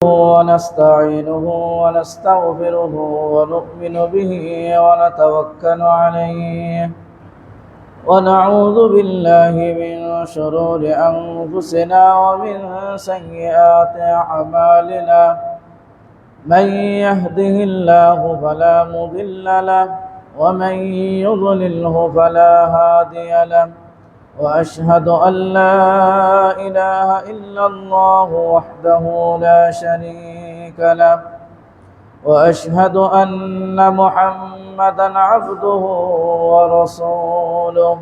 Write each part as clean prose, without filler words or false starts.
ونستعينه ونستغفره ونؤمن به ونتوكل عليه ونعوذ بالله من شرور أنفسنا ومن سيئات أعمالنا من يهده الله فلا مضل له ومن يضلله فلا هادي له وأشهد أن لا إله إلا الله وحده لا شريك له وأشهد أن محمدا عبده ورسوله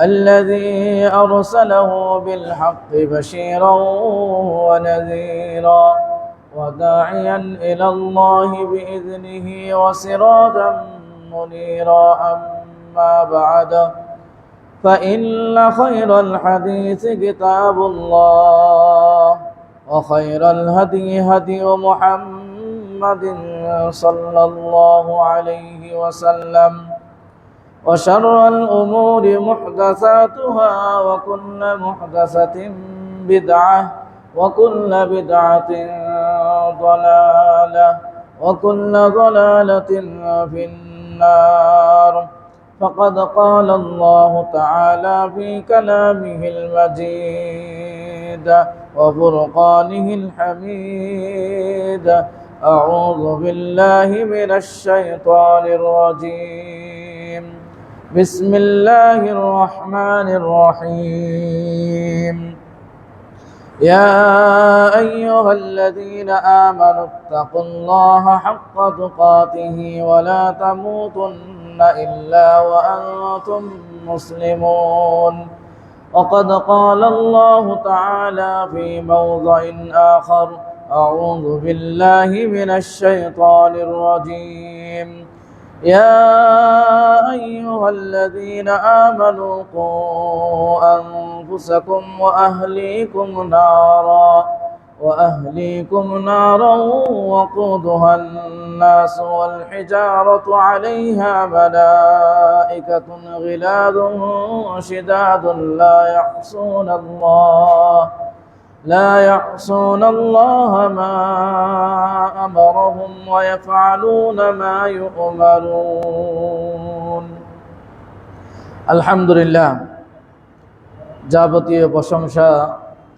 الذي أرسله بالحق بشيرا ونذيرا وداعيا إلى الله بإذنه وسراجا منيرا أما بعد فإن خير الحديث كتاب الله وخير الهدي هدي محمد صلى الله عليه وسلم وشر الأمور محدثاتها وكل محدثة بدعة وكل بدعة ضلالة وكل ضلالة في النار فقد قال الله تعالى في كلامه المجيد وفرقانه الحميد أعوذ بالله من الشيطان الرجيم بسم الله الرحمن الرحيم يا أيها الذين آمنوا اتقوا الله حق تقاته ولا تموتن إلا وأنتم مسلمون وقد قال الله تعالى في موضع آخر أعوذ بالله من الشيطان الرجيم يا أيها الذين آمنوا قوا أنفسكم وأهليكم نارا وقودها الناس والحجارة عليها ملائكة غلاظ شداد لا يعصون الله ما أمرهم ويفعلون ما يؤمرون الحمد لله যাবতীয় প্রশংসা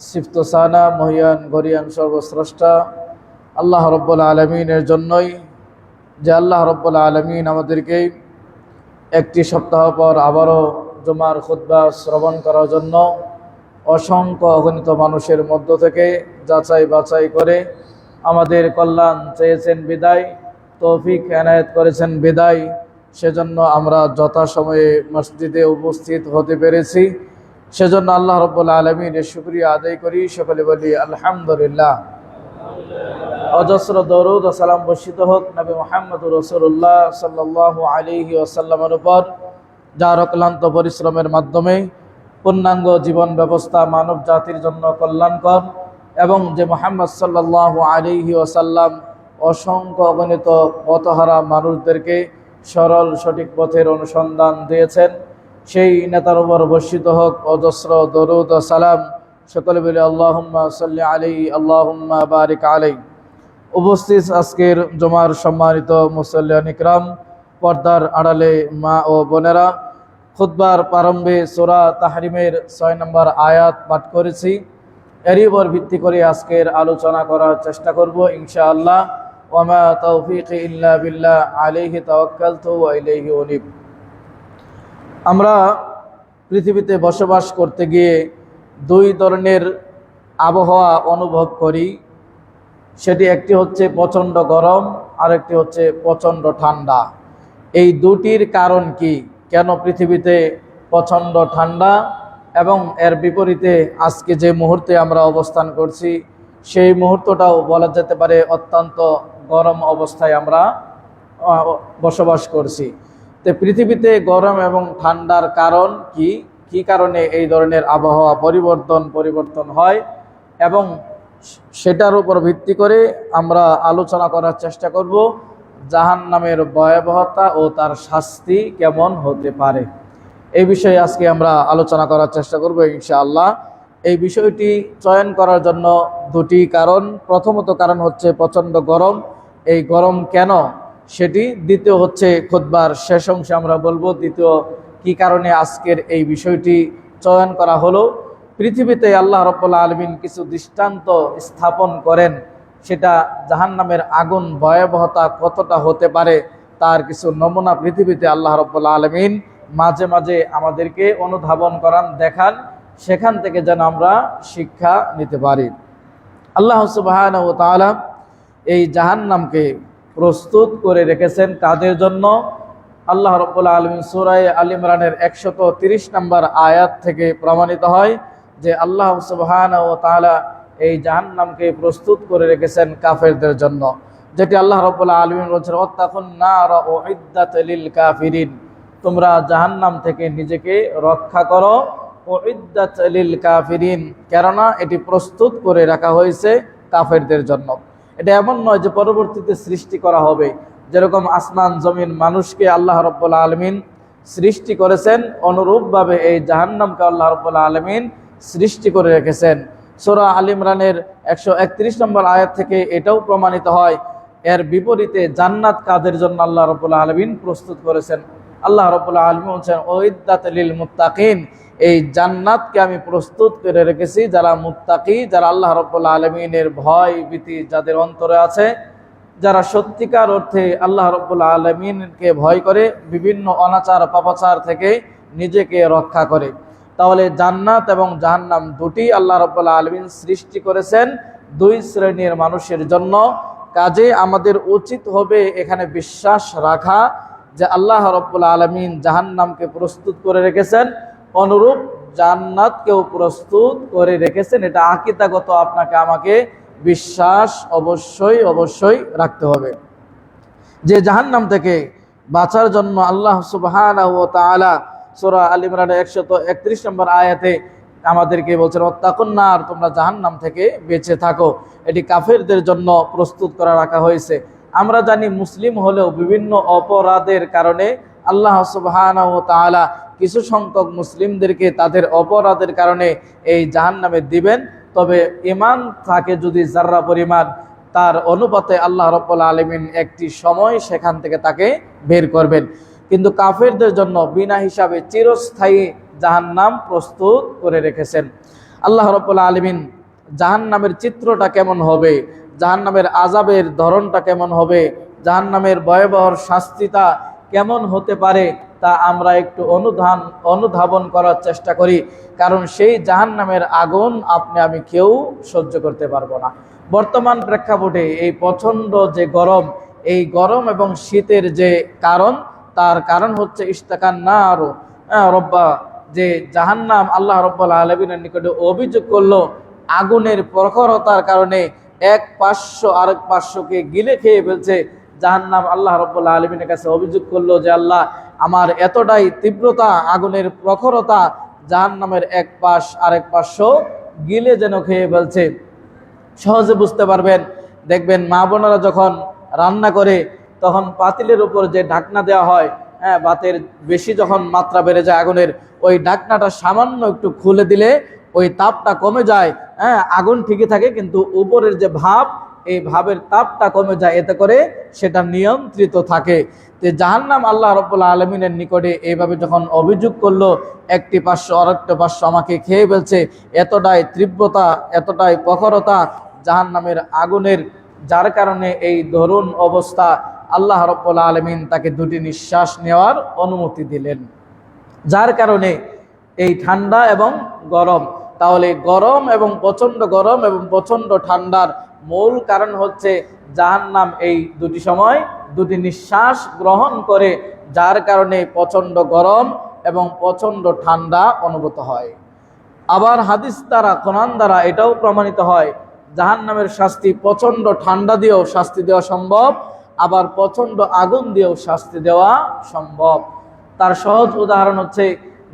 সিফত সানা মহিয়ান গরিয়ান সর্বশ্রেষ্ঠ আল্লাহ রব্বুল আলমিনের জন্যই, যে আল্লাহ রব্বুল আলমিন আমাদেরকে একটি সপ্তাহ পর আবারও জুমার খুতবা শ্রবণ করার জন্য অসংখ্য অগণিত মানুষের মধ্য থেকে যাচাই বাছাই করে আমাদের কল্যাণ চেয়েছেন বিদায়, তৌফিক এনায়েত করেছেন বিদায়। সেজন্য আমরা যথাসময়ে মসজিদে উপস্থিত হতে পেরেছি, সেজন্য আল্লাহ রব্বুল আলমিনের শুকরিয়া আদায় করি। সকলে বলি আলহামদুলিল্লাহ। অজস্র দরুদ ও সালাম বর্ষিত হোক নবী মুহাম্মদ রাসূলুল্লাহ সাল্লাল্লাহু আলাইহি ওয়াসাল্লামের উপর, যার অক্লান্ত পরিশ্রমের মাধ্যমে পূর্ণাঙ্গ জীবন ব্যবস্থা মানব জাতির জন্য কল্যাণকর, এবং যে মুহাম্মদ সাল্লাল্লাহু আলাইহি ওয়াসাল্লাম অসংখ্য অগণিত পথহারা মানুষদেরকে সরল সঠিক পথের অনুসন্ধান দিয়েছেন, সেই নেতার উপর বর্ষিত হোক অজস্র দরুদ ও সালাম। সকলে বলে আল্লাহুম্মা সাল্লি আলাইহি আল্লাহুম্মা বারিক আলাইহি। উপস্থিত আজকের জুমার সম্মানিত মুসল্লিয়ান ইকরাম, পর্দার আড়ালে মা ও বোনেরা, খুতবার প্রারম্ভে সূরা তাহরিমের 6 নম্বর আয়াত পাঠ করেছি। এরই উপর ভিত্তি করে আজকের আলোচনা করার চেষ্টা করব ইনশাআল্লাহ। ওয়ামা তাওফীকি ইল্লা বিল্লাহ আলাইহি তাওয়াক্কালতু ওয়া ইলাইহি উনীব। আমরা পৃথিবীতে বসবাস করতে গিয়ে দুই ধরনের আবহাওয়া অনুভব করি। সেটি একটি হচ্ছে প্রচণ্ড গরম, আর একটি হচ্ছে প্রচণ্ড ঠান্ডা। এই দুটির কারণ কি? কেন পৃথিবীতে প্রচণ্ড ঠান্ডা এবং এর বিপরীতে আজকে যে মুহূর্তে আমরা অবস্থান করছি সেই মুহূর্তটাও বলা যেতে পারে অত্যন্ত গরম অবস্থায় আমরা বসবাস করছি। তো পৃথিবীতে গরম এবং ঠান্ডার কারণ কি, কি কারণে এই ধরনের আবহাওয়া পরিবর্তন হয়, এবং সেটার উপর ভিত্তি করে আমরা আলোচনা করার চেষ্টা করব জাহান্নামের ভয়াবহতা ও তার শাস্তি কেমন হতে পারে। এই বিষয়ে আজকে আমরা আলোচনা করার চেষ্টা করব ইনশাআল্লাহ। এই বিষয়টি চয়ন করার জন্য দুটি কারণ। প্রথমত কারণ হচ্ছে প্রচণ্ড গরম। এই গরম কেন সেটি, দ্বিতীয় হচ্ছে খুতবার শেষ অংশে আমরা বলবো দ্বিতীয় কি কারণে আজকের এই বিষয়টি চয়ন করা হলো। পৃথিবীতে আল্লাহ রাব্বুল আলামিন কিছু দৃষ্টান্ত স্থাপন করেন, সেটা জাহান্নামের আগুন ভয়াবহতা কতটা হতে পারে তার কিছু নমুনা পৃথিবীতে আল্লাহ রাব্বুল আলামিন মাঝে মাঝে আমাদেরকে অনুধাবন করান, দেখান, সেখান থেকে যেন আমরা শিক্ষা নিতে পারি। আল্লাহ সুবহানাহু ওয়া তাআলা এই জাহান্নামকে প্রস্তুত করে রেখেছেন কাদের জন্য? আল্লাহ রাব্বুল আলামিন সূরা আল ইমরানের 130 নম্বর আয়াত থেকে প্রমাণিত হয় যে আল্লাহ সুবহানাহু ওয়া তাআলা এই জাহান্নামকে প্রস্তুত করে রেখেছেন কাফেরদের জন্য, যেটি আল্লাহ রাব্বুল আলামিন বলেছেন ওয়াত্তাকুন নার উইদ্দাত লিল কাফিরিন, তোমরা জাহান্নাম থেকে নিজেকে রক্ষা করো। উইদ্দাত লিল কাফিরিন, কেননা এটি প্রস্তুত করে রাখা হয়েছে কাফেরদের জন্য। এটা এমন নয় যে পরবর্তীতে সৃষ্টি করা হবে। যেরকম আসমান জমিন মানুষকে আল্লাহ রাব্বুল আলামিন সৃষ্টি করেছেন, অনুরূপভাবে এই জাহান্নামকে আল্লাহ রাব্বুল আলামিন সৃষ্টি করে রেখেছেন। সূরা আল ইমরানের 131 নম্বর আয়াত থেকে এটাও প্রমাণিত হয়। এর বিপরীতে জান্নাত কাদের জন্য আল্লাহ রাব্বুল আলামিন প্রস্তুত করেছেন? আল্লাহ রাব্বুল আলামিন বলেছেন উইদ্দাত লিল মুত্তাকিন, এই জান্নাতকে আমি প্রস্তুত করে রেখেছি যারা মুত্তাকি, যারা আল্লাহ রাব্বুল আলামিনের ভয় ভীতি যাদের অন্তরে আছে, যারা সত্যিকার অর্থে আল্লাহ রাব্বুল আলামিনকে ভয় করে, বিভিন্ন অনাচার পাপাচার থেকে নিজেকে রক্ষা করে। তাহলে জান্নাত এবং জাহান্নাম দুটি আল্লাহ রাব্বুল আলামিন সৃষ্টি করেছেন দুই শ্রেণীর মানুষের জন্য। কাজে আমাদের উচিত হবে এখানে বিশ্বাস রাখা যে আল্লাহ রাব্বুল আলামিন জাহান্নামকে প্রস্তুত করে রেখেছেন, অনুরূপ জান্নাতকেও প্রস্তুত করে রেখেছেন। এটা আকীদাগত আপনাকে আমাকে বিশ্বাস অবশ্যই অবশ্যই রাখতে হবে যে জাহান্নাম থেকে বাঁচার জন্য আল্লাহ সুবহানাহু ওয়া তাআলা সূরা আল ইমরানের 131 নম্বর আয়াতে আমাদেরকে বলছেন ওয়াত্তাকুন নার, তোমরা জাহান্নাম থেকে বেঁচে থাকো। এটি কাফেরদের জন্য প্রস্তুত করা রাখা হয়েছে। আমরা জানি মুসলিম হলেও বিভিন্ন অপরাধের কারণে আল্লাহ সুবহানাহু ওয়া তাআলা কিছু সংখ্যক মুসলিমদেরকে তাদের অপরাধের কারণে এই জাহান্নামে দিবেন। তবে ঈমান থাকে যদি যাররা পরিমাণ, তার অনুপাতে আল্লাহ রাব্বুল আলামিন একটি সময় সেখান থেকে তাকে বের করবেন। কিন্তু কাফেরদের জন্য বিনা হিসাবে চিরস্থায়ী জাহান্নাম প্রস্তুত করে রেখেছেন। আল্লাহ রাব্বুল আলামিন জাহান্নামের চিত্রটা কেমন হবে, জাহান্নামের আযাবের ধরনটা কেমন হবে, জাহান্নামের ভয়াবহ শাস্তিটা কেমন হতে পারে তা আমরা একটু অনুধাবন করার চেষ্টা করি। কারণ সেই জাহান্নামের আগুন আপনি আমি কেউ সহ্য করতে পারবো না। বর্তমান প্রেক্ষাপটে এই প্রচণ্ড যে গরম, এই গরম এবং শীতের যে কারণ, তার কারণ হচ্ছে ইশতাকান নার রব্বা, যে জাহান্নাম আল্লাহ রাব্বুল আলামিনের নিকটে অভিযোগ করলো আগুনের প্রখরতার কারণে এক পার্শ্ব আরেক পার্শ্বকে গিলে খেয়ে ফেলছে। জাহান্নাম আল্লাহ রাব্বুল আলামিনের কাছে অভিযোগ করলো যে আল্লাহ, আমার এতটাই তীব্রতা, আগুনের প্রখরতা, জাহান্নামের এক পাশ আরেক পার্শ্ব গিলে যেন খেয়ে ফেলছে। সহজে বুঝতে পারবেন, দেখবেন মা বোনেরা যখন রান্না করে তখন পাতিলের উপর যে ঢাকনা দেওয়া হয়, ভাতের বেশি যখন মাত্রা বেড়ে যায় আগুনের, ওই ঢাকনাটা সামান্য একটু খুলে দিলে ওই তাপটা কমে যায়। আগুন ঠিকই থাকে কিন্তু উপরের যে ভাপ, এই ভাবের তাপটা কমে যায়, এতে করে সেটা নিয়ন্ত্রিত থাকে। তো জাহান্নাম আল্লাহ রাব্বুল আলামিনের নিকটে এইভাবে যখন অভিযোগ করলো একটি পার্শ্ব আরেকটা পার্শ্ব আমাকে খেয়ে ফেলছে, এতটাই তীব্রতা, এতটাই প্রখরতা জাহান্নামের আগুনের, যার কারণে এই দরুন অবস্থা আল্লাহ রাব্বুল আলামিন তাকে দুটি নিঃশ্বাস নেওয়ার অনুমতি দিলেন, যার কারণে এই ঠান্ডা এবং গরম। তাহলে গরম এবং প্রচণ্ড গরম এবং প্রচণ্ড ঠান্ডার মূল কারণ হচ্ছে জাহান্নাম এই দুটি সময় দুটি নিঃশ্বাস গ্রহণ করে, যার কারণে প্রচণ্ড গরম এবং প্রচণ্ড ঠান্ডা অনুভূত হয়। আবার হাদিস দ্বারা, কোরআন দ্বারা এটাও প্রমাণিত হয় জাহান্নামের শাস্তি প্রচণ্ড ঠান্ডা দিয়েও শাস্তি দেওয়া সম্ভব, আবার প্রচণ্ড আগুন দিয়েও শাস্তি দেওয়া সম্ভব। তার সহজ উদাহরণ হচ্ছে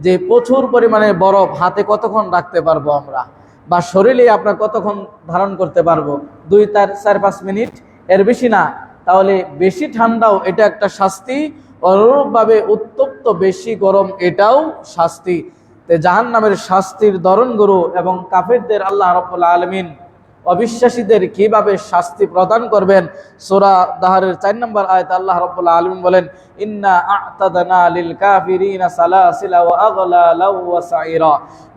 যে প্রচুর পরিমাণে বরফ হাতে কতক্ষণ রাখতে পারবো আমরা, বা শরীরে আপনার কতক্ষণ ধারণ করতে পারবো? 2-4-5 মিনিট, এর বেশি না। তাহলে বেশি ঠান্ডাও এটা একটা শাস্তি, অনুরূপভাবে উত্তপ্ত বেশি গরম এটাও শাস্তি। জাহান্নামের শাস্তির ধরনগুলো এবং কাফেরদের আল্লাহ রাব্বুল আলামিন অবিশ্বাসীদের কিভাবে শাস্তি প্রদান করবেন, সূরা দাহরের 4 নম্বর আয়াতে আল্লাহ রাব্বুল আলামিন বলেন, ইন্না আ'তাদনা লিল কাফিরিনা সালাসিলা ওয়া আগলালা ওয়া সাইরা,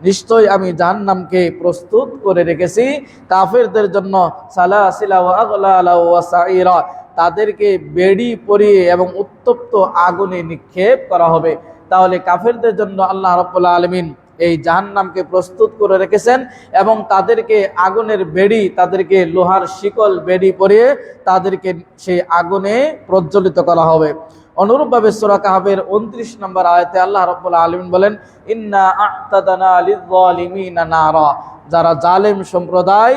নিশ্চয় আমি জাহান্নামকে প্রস্তুত করে রেখেছি কাফেরদের জন্য সালাসিলা ওয়া আগলালা ওয়া সাইরা, তাদেরকে বেড়ি পরিয়ে এবং উত্তপ্ত আগুনে নিক্ষেপ করা হবে। তাহলে কাফেরদের জন্য আল্লাহ রাব্বুল আলামিন এই জাহান্নামকে প্রস্তুত করে রেখেছেন এবং তাদেরকে আগুনের বেড়ি, তাদেরকে লোহার শিকল বেড়ি পরিয়ে তাদেরকে সেই আগুনে প্রজ্বলিত করা হবে। অনুরূপভাবে সূরা কাহফের 29 নম্বর আয়াতে আল্লাহ রাব্বুল আলামিন বলেন, ইন্না আ'তাদনা লিয-যালিমিনা নারা, যারা জালেম সম্প্রদায়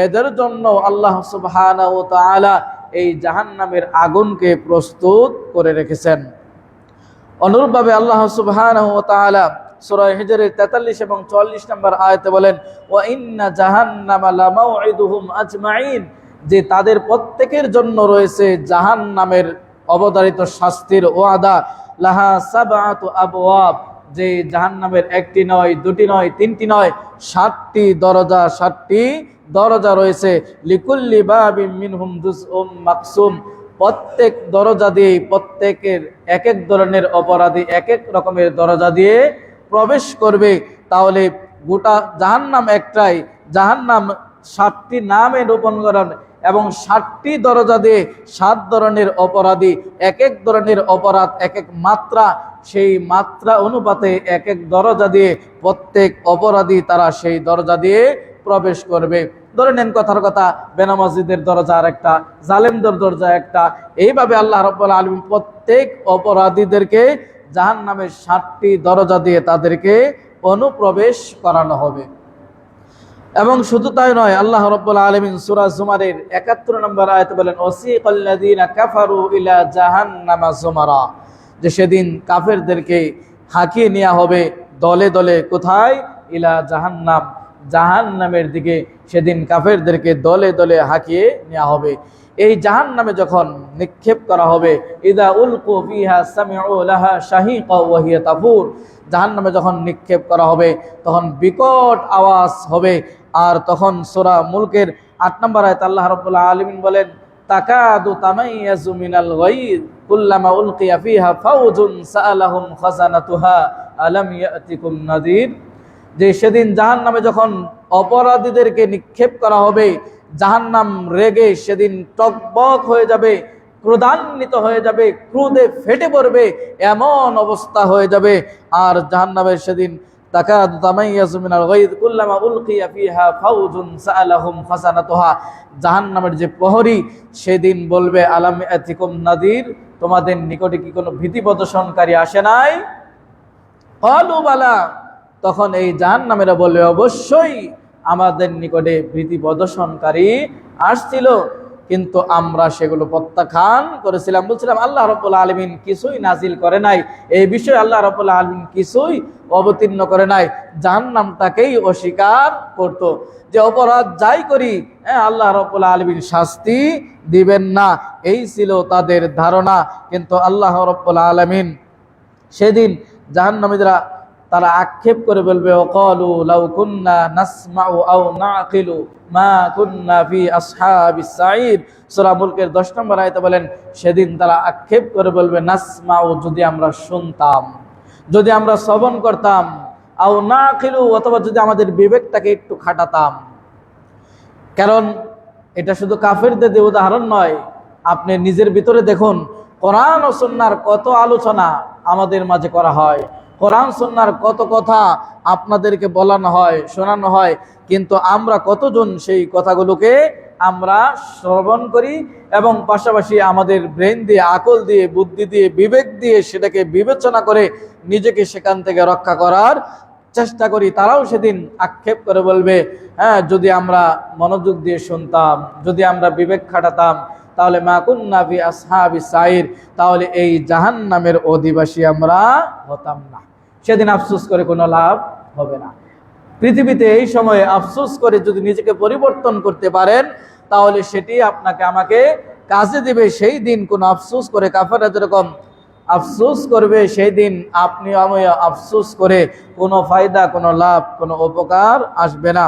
এদের জন্য আল্লাহ সুবহানাহু ওয়া তাআলা এই জাহান্নামের আগুনকে প্রস্তুত করে রেখেছেন। অনুরূপভাবে আল্লাহ সুবহানাহু ওয়া তাআলা সূরা হিজরের 43 এবং 44 নম্বর আয়াতে বলেন, ওয়া ইন্না জাহান্নামা লামাউইদুহুম আজমাইন, যে তাদের প্রত্যেকের জন্য রয়েছে জাহান্নামের অবধারিত শাস্তির ওয়াদা। লাহা সাবআতু আবওয়াব, যে জাহান্নামের একটি নয়, দুটি নয়, তিনটি নয়, 7টি দরজা, 7টি দরজা রয়েছে। লিকুল্লি বাবিম মিনহুম জুজউম মাকসুম, প্রত্যেক দরজা দিয়ে, প্রত্যেকের এক এক ধরনের অপরাধী এক এক রকমের দরজা দিয়ে প্রবেশ করবে। তাহলে গোটা জাহান্নাম একটাই, জাহান্নাম 7টি নামে রূপান্তরণ এবং 7টি দরজা দিয়ে 7 ধরনের অপরাধী, এক এক ধরনের অপরাধ এক এক মাত্রা, সেই মাত্রা অনুপাতে এক এক দরজা দিয়ে প্রত্যেক অপরাধী তারা সেই দরজা দিয়ে প্রবেশ করবে। ধরে নেন কথার কথা, বেনামাজিদের দরজা আর একটা, জালেমদের দরজা একটা, এইভাবে আল্লাহ রাব্বুল আলামিন প্রত্যেক অপরাধীদেরকে জাহান্নামের 7টি দরজা দিয়ে তাদেরকে অনুপ্রবেশ করানো হবে। এবং শুধু তাই নয়, আল্লাহ রাব্বুল আলামিন সূরা জুমারের 71 নম্বর আয়াতে বলেন, ওয়াসিকাল্লাযীনা কাফারু ইলা জাহান্নামা যুমারা, যে সেদিন কাফেরদেরকে হাঁকিয়ে নেওয়া হবে দলে দলে। কোথায়? ইলা জাহান্নাম, জাহান্নামের দিকে সেদিন কাফেরদেরকে দলে দলে হাঁকিয়ে নেওয়া হবে। এই জাহান্নামে যখন নিক্ষেপ করা হবে, ইদা উলকু ফিহা সামিউ লাহা শাহিকা ওয়া হিয়া তাফুর, জাহান্নামে যখন নিক্ষেপ করা হবে তখন বিকট আওয়াজ হবে। আর তখন সূরা মুলকের 8 নম্বর আয়াতে আল্লাহ রাব্বুল আলামিন বলেন, তাকাদু তামাইয়াজু মিনাল গায়দ কুল্লামা উলকিয়া ফিহা ফাওজুন সাআলাহুম খাজানাতুহা আলাম ইয়াতিকুম নাযীর, যে সেদিন জাহান্নামে যখন অপরাধীদেরকে নিক্ষেপ করা হবে, জাহান্নাম রেগে সেদিন টকবক হয়ে যাবে, ক্রোধান্বিত হয়ে যাবে, ক্রোধে ফেটে পড়বে, এমন অবস্থা হয়ে যাবে। আর জাহান্নামের সেদিন তাকাদু তামাইয়াজু মিনাল গায়দ কুল্লামা উলকিয়া ফিহা ফাওজুন সাআলাহুম খাজানাতুহা, জাহান্নামের যে প্রহরী সেদিন বলবে, আলাম ইয়াতিকুম নাযীর, তোমাদের নিকটে কি কোনো ভীতি প্রদর্শনকারী আসে নাই? ক্বালু বালা, তখন এই জাহান্নামীরা বলবে, অবশ্যই আমাদের নিকটে ভীতি প্রদর্শনকারী আসছিল, কিন্তু আমরা সেগুলো প্রত্যাখ্যান করেছিলাম। বলছিলাম আল্লাহ রাব্বুল আলামিন কিছুই নাজিল করে নাই, এই বিষয়ে আল্লাহ রাব্বুল আলামিন কিছুই অবতীর্ণ করে নাই, জাহান্নামটাকেই অস্বীকার করত। যে অপরাধ যাই করি, আল্লাহ রাব্বুল আলামিন শাস্তি দিবেন না, এই ছিল তাদের ধারণা। কিন্তু আল্লাহ রাব্বুল আলামিন সেদিন জাহান্নামীরা তারা আক্ষেপ করে বলবে, ওয়াকালু লাউ কুন্না নাসমাউ আও নাকিলু মা কুন্না ফি আসহাবিস সাঈর, সূরা মুলকের 10 নম্বর আয়াতে বলেন, সেদিন তারা আক্ষেপ করে বলবে, নাসমাউ, যদি আমরা শুনতাম, যদি আমরা শ্রবণ করতাম, আও নাকিলু, অথবা যদি আমাদের বিবেকটাকে একটু খাটাতাম। কারণ এটা শুধু কাফেরদের উদাহরণ নয়, আপনি নিজের ভিতরে দেখুন, কোরআন ও সুন্নাহর কত আলোচনা আমাদের মাঝে করা হয়, কোরআন সুন্নাহর কত কথা আপনাদেরকে বলানো হয়, শোনানো হয়, কিন্তু আমরা কতজন সেই কথাগুলোকে আমরা শ্রবণ করি এবং পাশাপাশি আমাদের ব্রেন দিয়ে, আকল দিয়ে, বুদ্ধি দিয়ে, বিবেক দিয়ে সেটাকে বিবেচনা করে নিজেকে সেখান থেকে রক্ষা করার চেষ্টা করি। তারাও সেদিন আক্ষেপ করে বলবে, হ্যাঁ, যদি আমরা মনোযোগ দিয়ে শুনতাম, যদি আমরা বিবেক খাটাতাম, তাহলে মা কুন্না ফি আসহাবিস সাঈর, তাহলে এই জাহান্নামের অধিবাসী আমরা হতাম না। সেদিন আফসোস করে কোনো লাভ হবে না। পৃথিবীতে এই সময়ে আফসোস করে যদি নিজেকে পরিবর্তন করতে পারেন, তাহলে সেটি আপনাকে আমাকে কাজে দেবে। সেই দিন কোনো আফসোস করে কাফেররা যেরকম আফসোস করবে, সেই দিন আপনি আমি আফসোস করে কোনো ফায়দা, কোনো লাভ, কোনো উপকার আসবে না।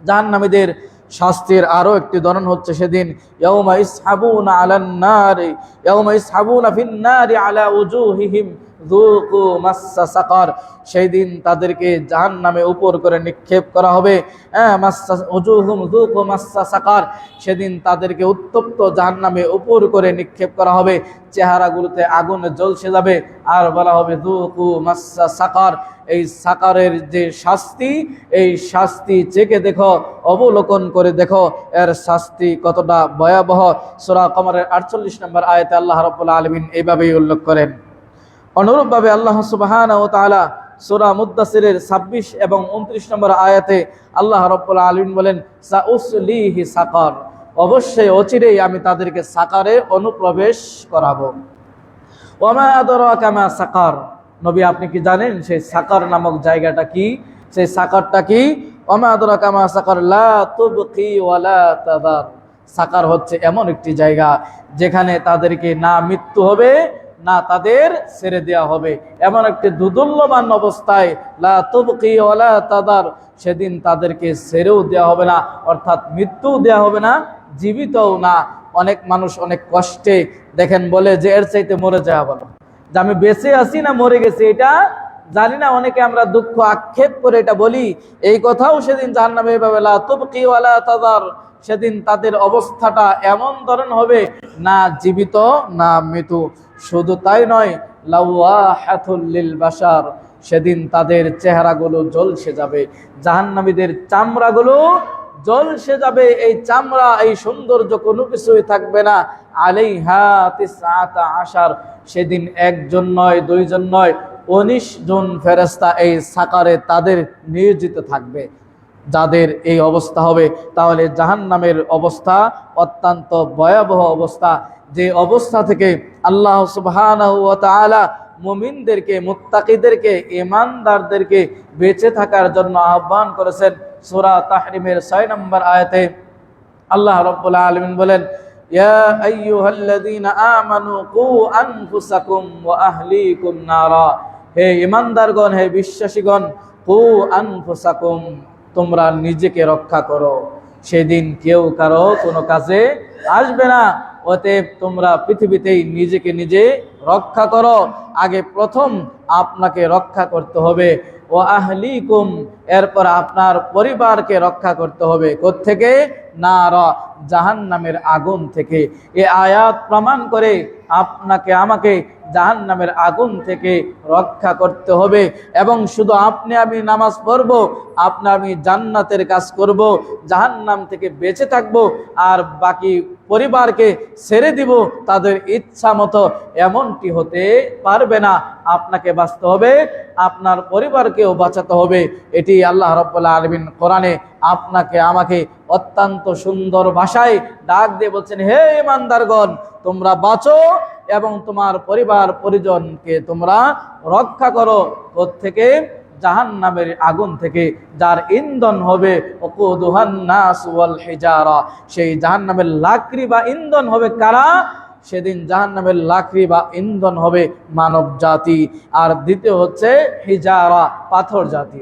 জাহান্নামীদের শাস্তির আরো একটি ধরন হচ্ছে সেদিন ইয়াউমা ইসহাবুনা আলান নারি, ইয়াউমা ইসহাবুনা ফিন নারি আলা উজুহিহিম যুকু মাসসা সাকার। সেই দিন তাদেরকে জাহান্নামে উপর করে নিক্ষেপ করা হবে। মাসসা উজুহুম যুকু মাসসা সাকার। সেদিন তাদেরকে উত্তপ্ত জাহান্নামে উপর করে নিক্ষেপ করা হবে, চেহারাগুলোতে আগুনে জ্বলসে যাবে, আর বলা হবে যুকু মাসসা সাকার। এই সাকারের যে শাস্তি, এই শাস্তি চেখে দেখো, অবলোকন করে দেখো এর শাস্তি কতটা ভয়াবহ। সূরা কমরের 48 নম্বর আয়াতে আল্লাহ রাব্বুল আলামিন এইভাবেই উল্লেখ করেন। অনুরূপভাবে আল্লাহ সুবহানাহু ওয়া তাআলা সূরা মুদ্দাসিরের 26 এবং 29 নম্বর আয়াতে আল্লাহ রাব্বুল আলামিন বলেন সাউসলিহি সাকার, অবশ্যই অচিরেই আমি তাদেরকে সাকারে অনুপ্রবেশ করাবো। ওয়ামা আদরাকা মা সাকার, নবী আপনি কি জানেন সেই সাকার নামক জায়গাটা কি? সেই সাকারটা কি? ওয়ামা আদরাকা মা সাকার লা তুবকি ওয়ালা তাদার। সাকার হচ্ছে এমন একটি জায়গা যেখানে তাদেরকে না মৃত্যু হবে, না তাদের ছেড়ে দেওয়া হবে, এমন একটি দুদুল্যমান অবস্থায়, লা তুবকি ওয়ালা তাদার। সেদিন তাদেরকে ছেড়েও দেওয়া হবে না, অর্থাৎ মৃত্যুও দেওয়া হবে না, জীবিতও না। অনেক মানুষ অনেক কষ্টে দেখেন বলে যে এর চাইতে মরে যাওয়া ভালো, যে আমি বেঁচে আছি না মরে গেছি এটা জানি না। অনেকে আমরা দুঃখ আক্ষেপ করে এটা বলি, এই কথাও সেদিন জাহান্নামে এভাবে লা তুবকি ওয়ালা তাদার। সেদিন তাদের অবস্থাটা এমন ধরন হবে, না জীবিত না মৃত্যু। শুধু তাই নয়, লাওয়াহাতুল লিল বাশার, সেদিন তাদের চেহারাগুলো ঝলসে যাবে, জাহান্নামীদের চামড়াগুলো ঝলসে যাবে। এই চামড়া, এই সৌন্দর্য কোনো কিছুই থাকবে না। আলাইহা তিসআতা আশার, সেদিন একজন নয়, দুইজন নয়, 19 জন ফেরেশতা এই সাকারে তাদের নিয়োজিত থাকবে। যাদের এই অবস্থা হবে, তাহলে জাহান্নামের অবস্থা অত্যন্ত ভয়াবহ অবস্থা, যে অবস্থা থেকে আল্লাহ সুবহানাহু ওয়া তাআলা মুমিনদেরকে, মুত্তাকিদেরকে, ঈমানদারদেরকে বেঁচে থাকার জন্য আহ্বান করেছেন। সূরা তাহরিমের 6 নম্বর আয়াতে আল্লাহ রাব্বুল আলামিন বলেন ইয়া আইয়ুহাল্লাযীনা আমানু কু আনফুসাকুম ওয়া আহলিকুম নারা। হে ঈমানদারগণ, হে বিশ্বাসীগণ, কু আনফুসাকুম, তোমরা নিজেকে রক্ষা করো। সেদিন কেউ কারো কোনো কাজে আসবে না, অতএব তোমরা পৃথিবীতেই নিজেকে নিজে রক্ষা করো। আগে প্রথম আপনাকে রক্ষা করতে হবে। ও আহলিকুম, এরপর আপনার পরিবারকে রক্ষা করতে হবে। কোত্থেকে? নারা, জাহান্নামের আগুন থেকে। এই আয়াত প্রমাণ করে আপনাকে আমাকে জাহান্নামের আগুন থেকে রক্ষা করতে হবে। এবং শুধু আপনি আমি নামাজ পড়ব, আপনি আমি জান্নাতের কাজ করব, জাহান্নাম থেকে বেঁচে থাকব, আর বাকি পরিবারকে ছেড়ে দিব তাদের ইচ্ছা মতো, এমনটি হতে পারবে না। আপনাকে বাঁচতে হবে, আপনার পরিবারকেও বাঁচাতে হবে। এটি আল্লাহ রাব্বুল আলামিন কোরআনে আপনাকে আমাকে অত্যন্ত সুন্দর ভাষায় ডাক দিয়ে বলছেন, হে ঈমানদারগণ, তোমরা বাঁচো এবং তোমার পরিবার পরিজনকে তোমরা রক্ষা করো। কোত্থেকে? জাহান্নামের আগুন থেকে, যার ইন্ধন হবে ওকুদুহান নাস ওয়াল হিজারা। সেই জাহান্নামের লাকড়ি বা ইন্ধন হবে কারা? সেদিন জাহান্নামের লাকড়ি বা ইন্ধন হবে মানব জাতি। আর দ্বিতীয় হচ্ছে হিজারা, পাথর জাতি।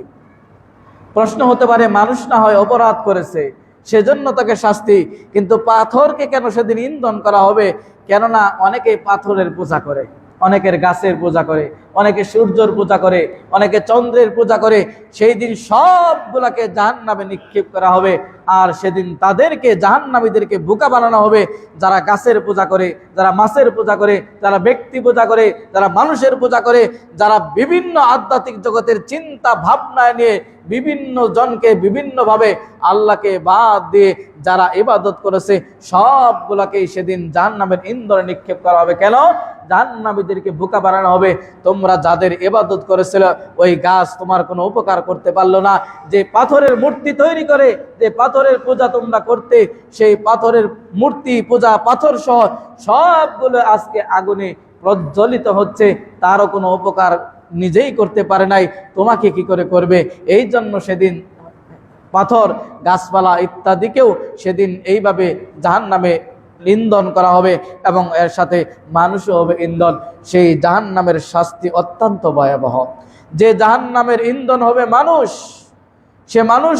প্রশ্ন হতে পারে, মানুষ না হয় অপরাধ করেছে সেজন্য তাকে শাস্তি, কিন্তু পাথরকে কেন সেদিন ইন্ধন করা হবে? কেননা অনেকে পাথরের পূজা করে, অনেকের গাছের পূজা করে, অনেকে সূর্যের পূজা করে, অনেকে চন্দ্রের পূজা করে। সেই দিন সবগুলাকে জাহান্নামে নিক্ষেপ করা হবে। আর সেদিন তাদেরকে, জাহান্নামীদেরকে বোকা বানানো হবে। যারা গাছের পূজা করে, যারা মাছের পূজা করে, যারা ব্যক্তি পূজা করে, যারা মানুষের পূজা করে, যারা বিভিন্ন আধ্যাত্মিক জগতের চিন্তা ভাবনা নিয়ে বিভিন্ন জনকে বিভিন্নভাবে আল্লাহকে বাদ দিয়ে যারা ইবাদত করেছে, সবগুলাকেই সেদিন জাহান্নামের ইন্ধনে নিক্ষেপ করা হবে। কেন? জাহান্নামীদেরকে বোকা বানানো হবে। তোমরা যাদের ইবাদত করেছিল, ওই গাছ তোমার কোনো উপকার করতে পারলো না। যে পাথরের মূর্তি তৈরি করে, যে পাথরের পূজা তোমরা করতে, সেই পাথরের মূর্তি পূজা, পাথর সহ সবগুলো আজকে আগুনে প্রজ্বলিত হচ্ছে, তারও কোনো উপকার নিজেই করতে পারে নাই, তোমাকে কি করে করবে? এই জন্য সেদিন পাথর, গাছপালা ইত্যাদিকেও সেদিন এইভাবে জাহান্নামে ইন্ধন করা হবে এবং এর সাথে মানুষও হবে ইন্ধন। সেই জাহান্নামের শাস্তি অত্যন্ত ভয়াবহ। যে জাহান্নামের ইন্ধন হবে মানুষ, সে মানুষ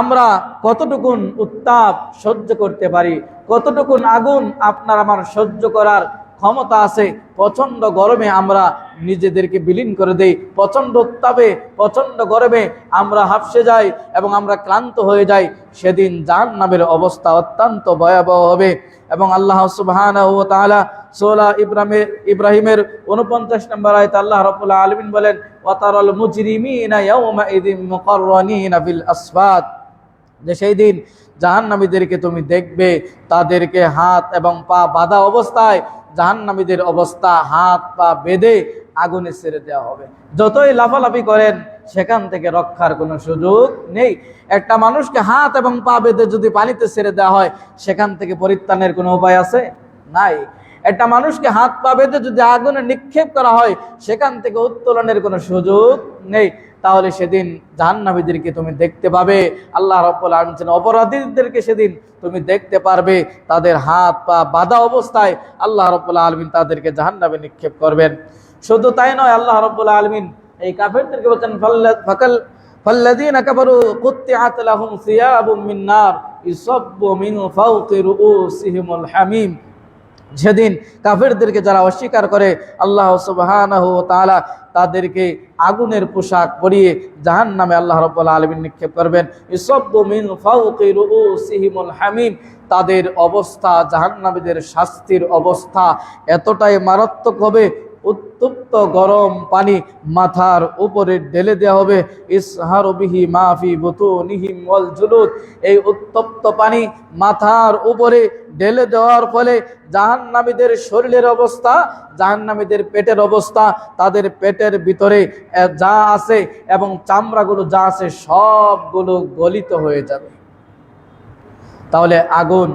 আমরা কতটুকুন উত্তাপ সহ্য করতে পারি, কতটুকুন আগুন আপনার আমার সহ্য করার ক্ষমতা আছে। প্রচণ্ড গরমে আমরা নিজেদেরকে বিলীন করে দেই, প্রচণ্ড উত্তাপে প্রচণ্ড গরমে আমরা হাঁপসে যাই এবং আমরা ক্লান্ত হয়ে যাই। সেদিন জাহান্নামের অবস্থা অত্যন্ত ভয়াবহ হবে। এবং আল্লাহ সুবহানাহু ওয়া তাআলা সূরা ইব্রাহিমের 49 নম্বর আয়াতে আল্লাহ রাব্বুল আলামিন বলেন, ওয়া তারাল মুজরিমিনা ইয়াওমা ইযিম মুকাররানিনা ফিল আসফাদ, যে সেই দিন জাহান্নামীদেরকে তুমি দেখবে তাদেরকে হাত এবং পা বাঁধা অবস্থায়, জাহান্নামীদের অবস্থা হাত পা বেঁধে আগুনে ছেড়ে দেওয়া হবে। যতই লাফালাফি করেন সেখান থেকে রক্ষার কোনো সুযোগ নেই। একটা মানুষকে হাত এবং পা বেঁধে যদি পানিতে ছেড়ে দেওয়া হয়, সেখান থেকে পরিত্রাণের কোনো উপায় আছে? নাই। একটা মানুষকে হাত পা বেঁধে যদি আগুনে নিক্ষেপ করা হয়, সেখান থেকে উত্তোলনের কোনো সুযোগ নেই। তাহলে সেদিন জাহান্নামীদেরকে তুমি দেখতে পাবে। আল্লাহ রাব্বুল আলামিন অপরাধীদেরকে সেদিন তুমি দেখতে পারবে, তাদের হাত পা বাঁধা অবস্থায় আল্লাহ রাব্বুল আলামিন তাদেরকে জাহান্নামে নিক্ষেপ করবেন। শুধু তাই নয়, আল্লাহ রাব্বুল আলামিন এই কাফেরদেরকে বলেন, ফাল্লাযীনা কাফারু কুত্তিআত লাহুম সিয়াবুম মিন নার ইউসাব্বু মিন ফাওকি রুউসিহিমুল হামিম। যেদিন কাফেরদেরকে যারা অস্বীকার করে আল্লাহ সুবহানাহু ওয়া তাআলা তাদেরকে আগুনের পোশাক পরিয়ে জাহান্নামে আল্লাহ রাব্বুল আলামিন নিক্ষেপ করবেন। ইউসাব্বু মিন ফাওকি রুউসিহিমুল হামিম। তাদের অবস্থা, জাহান্নামীদের শাস্তির অবস্থা এতটাই মারাত্মক হবে, উত্তপ্ত গরম পানি মাথার উপরে ঢেলে দেওয়া হবে। ইসহারু বিহি মা ফি বুতুনিহিম ওয়াল জুলুদ। এই উত্তপ্ত পানি মাথার উপরে ঢেলে দেওয়ার ফলে জাহান্নামীদের শরীরের অবস্থা, জাহান্নামীদের পেটের অবস্থা, তাদের পেটের ভিতরে যা আছে এবং চামড়াগুলো যা আছে সবগুলো গলিত হয়ে যাবে। তাহলে আগুন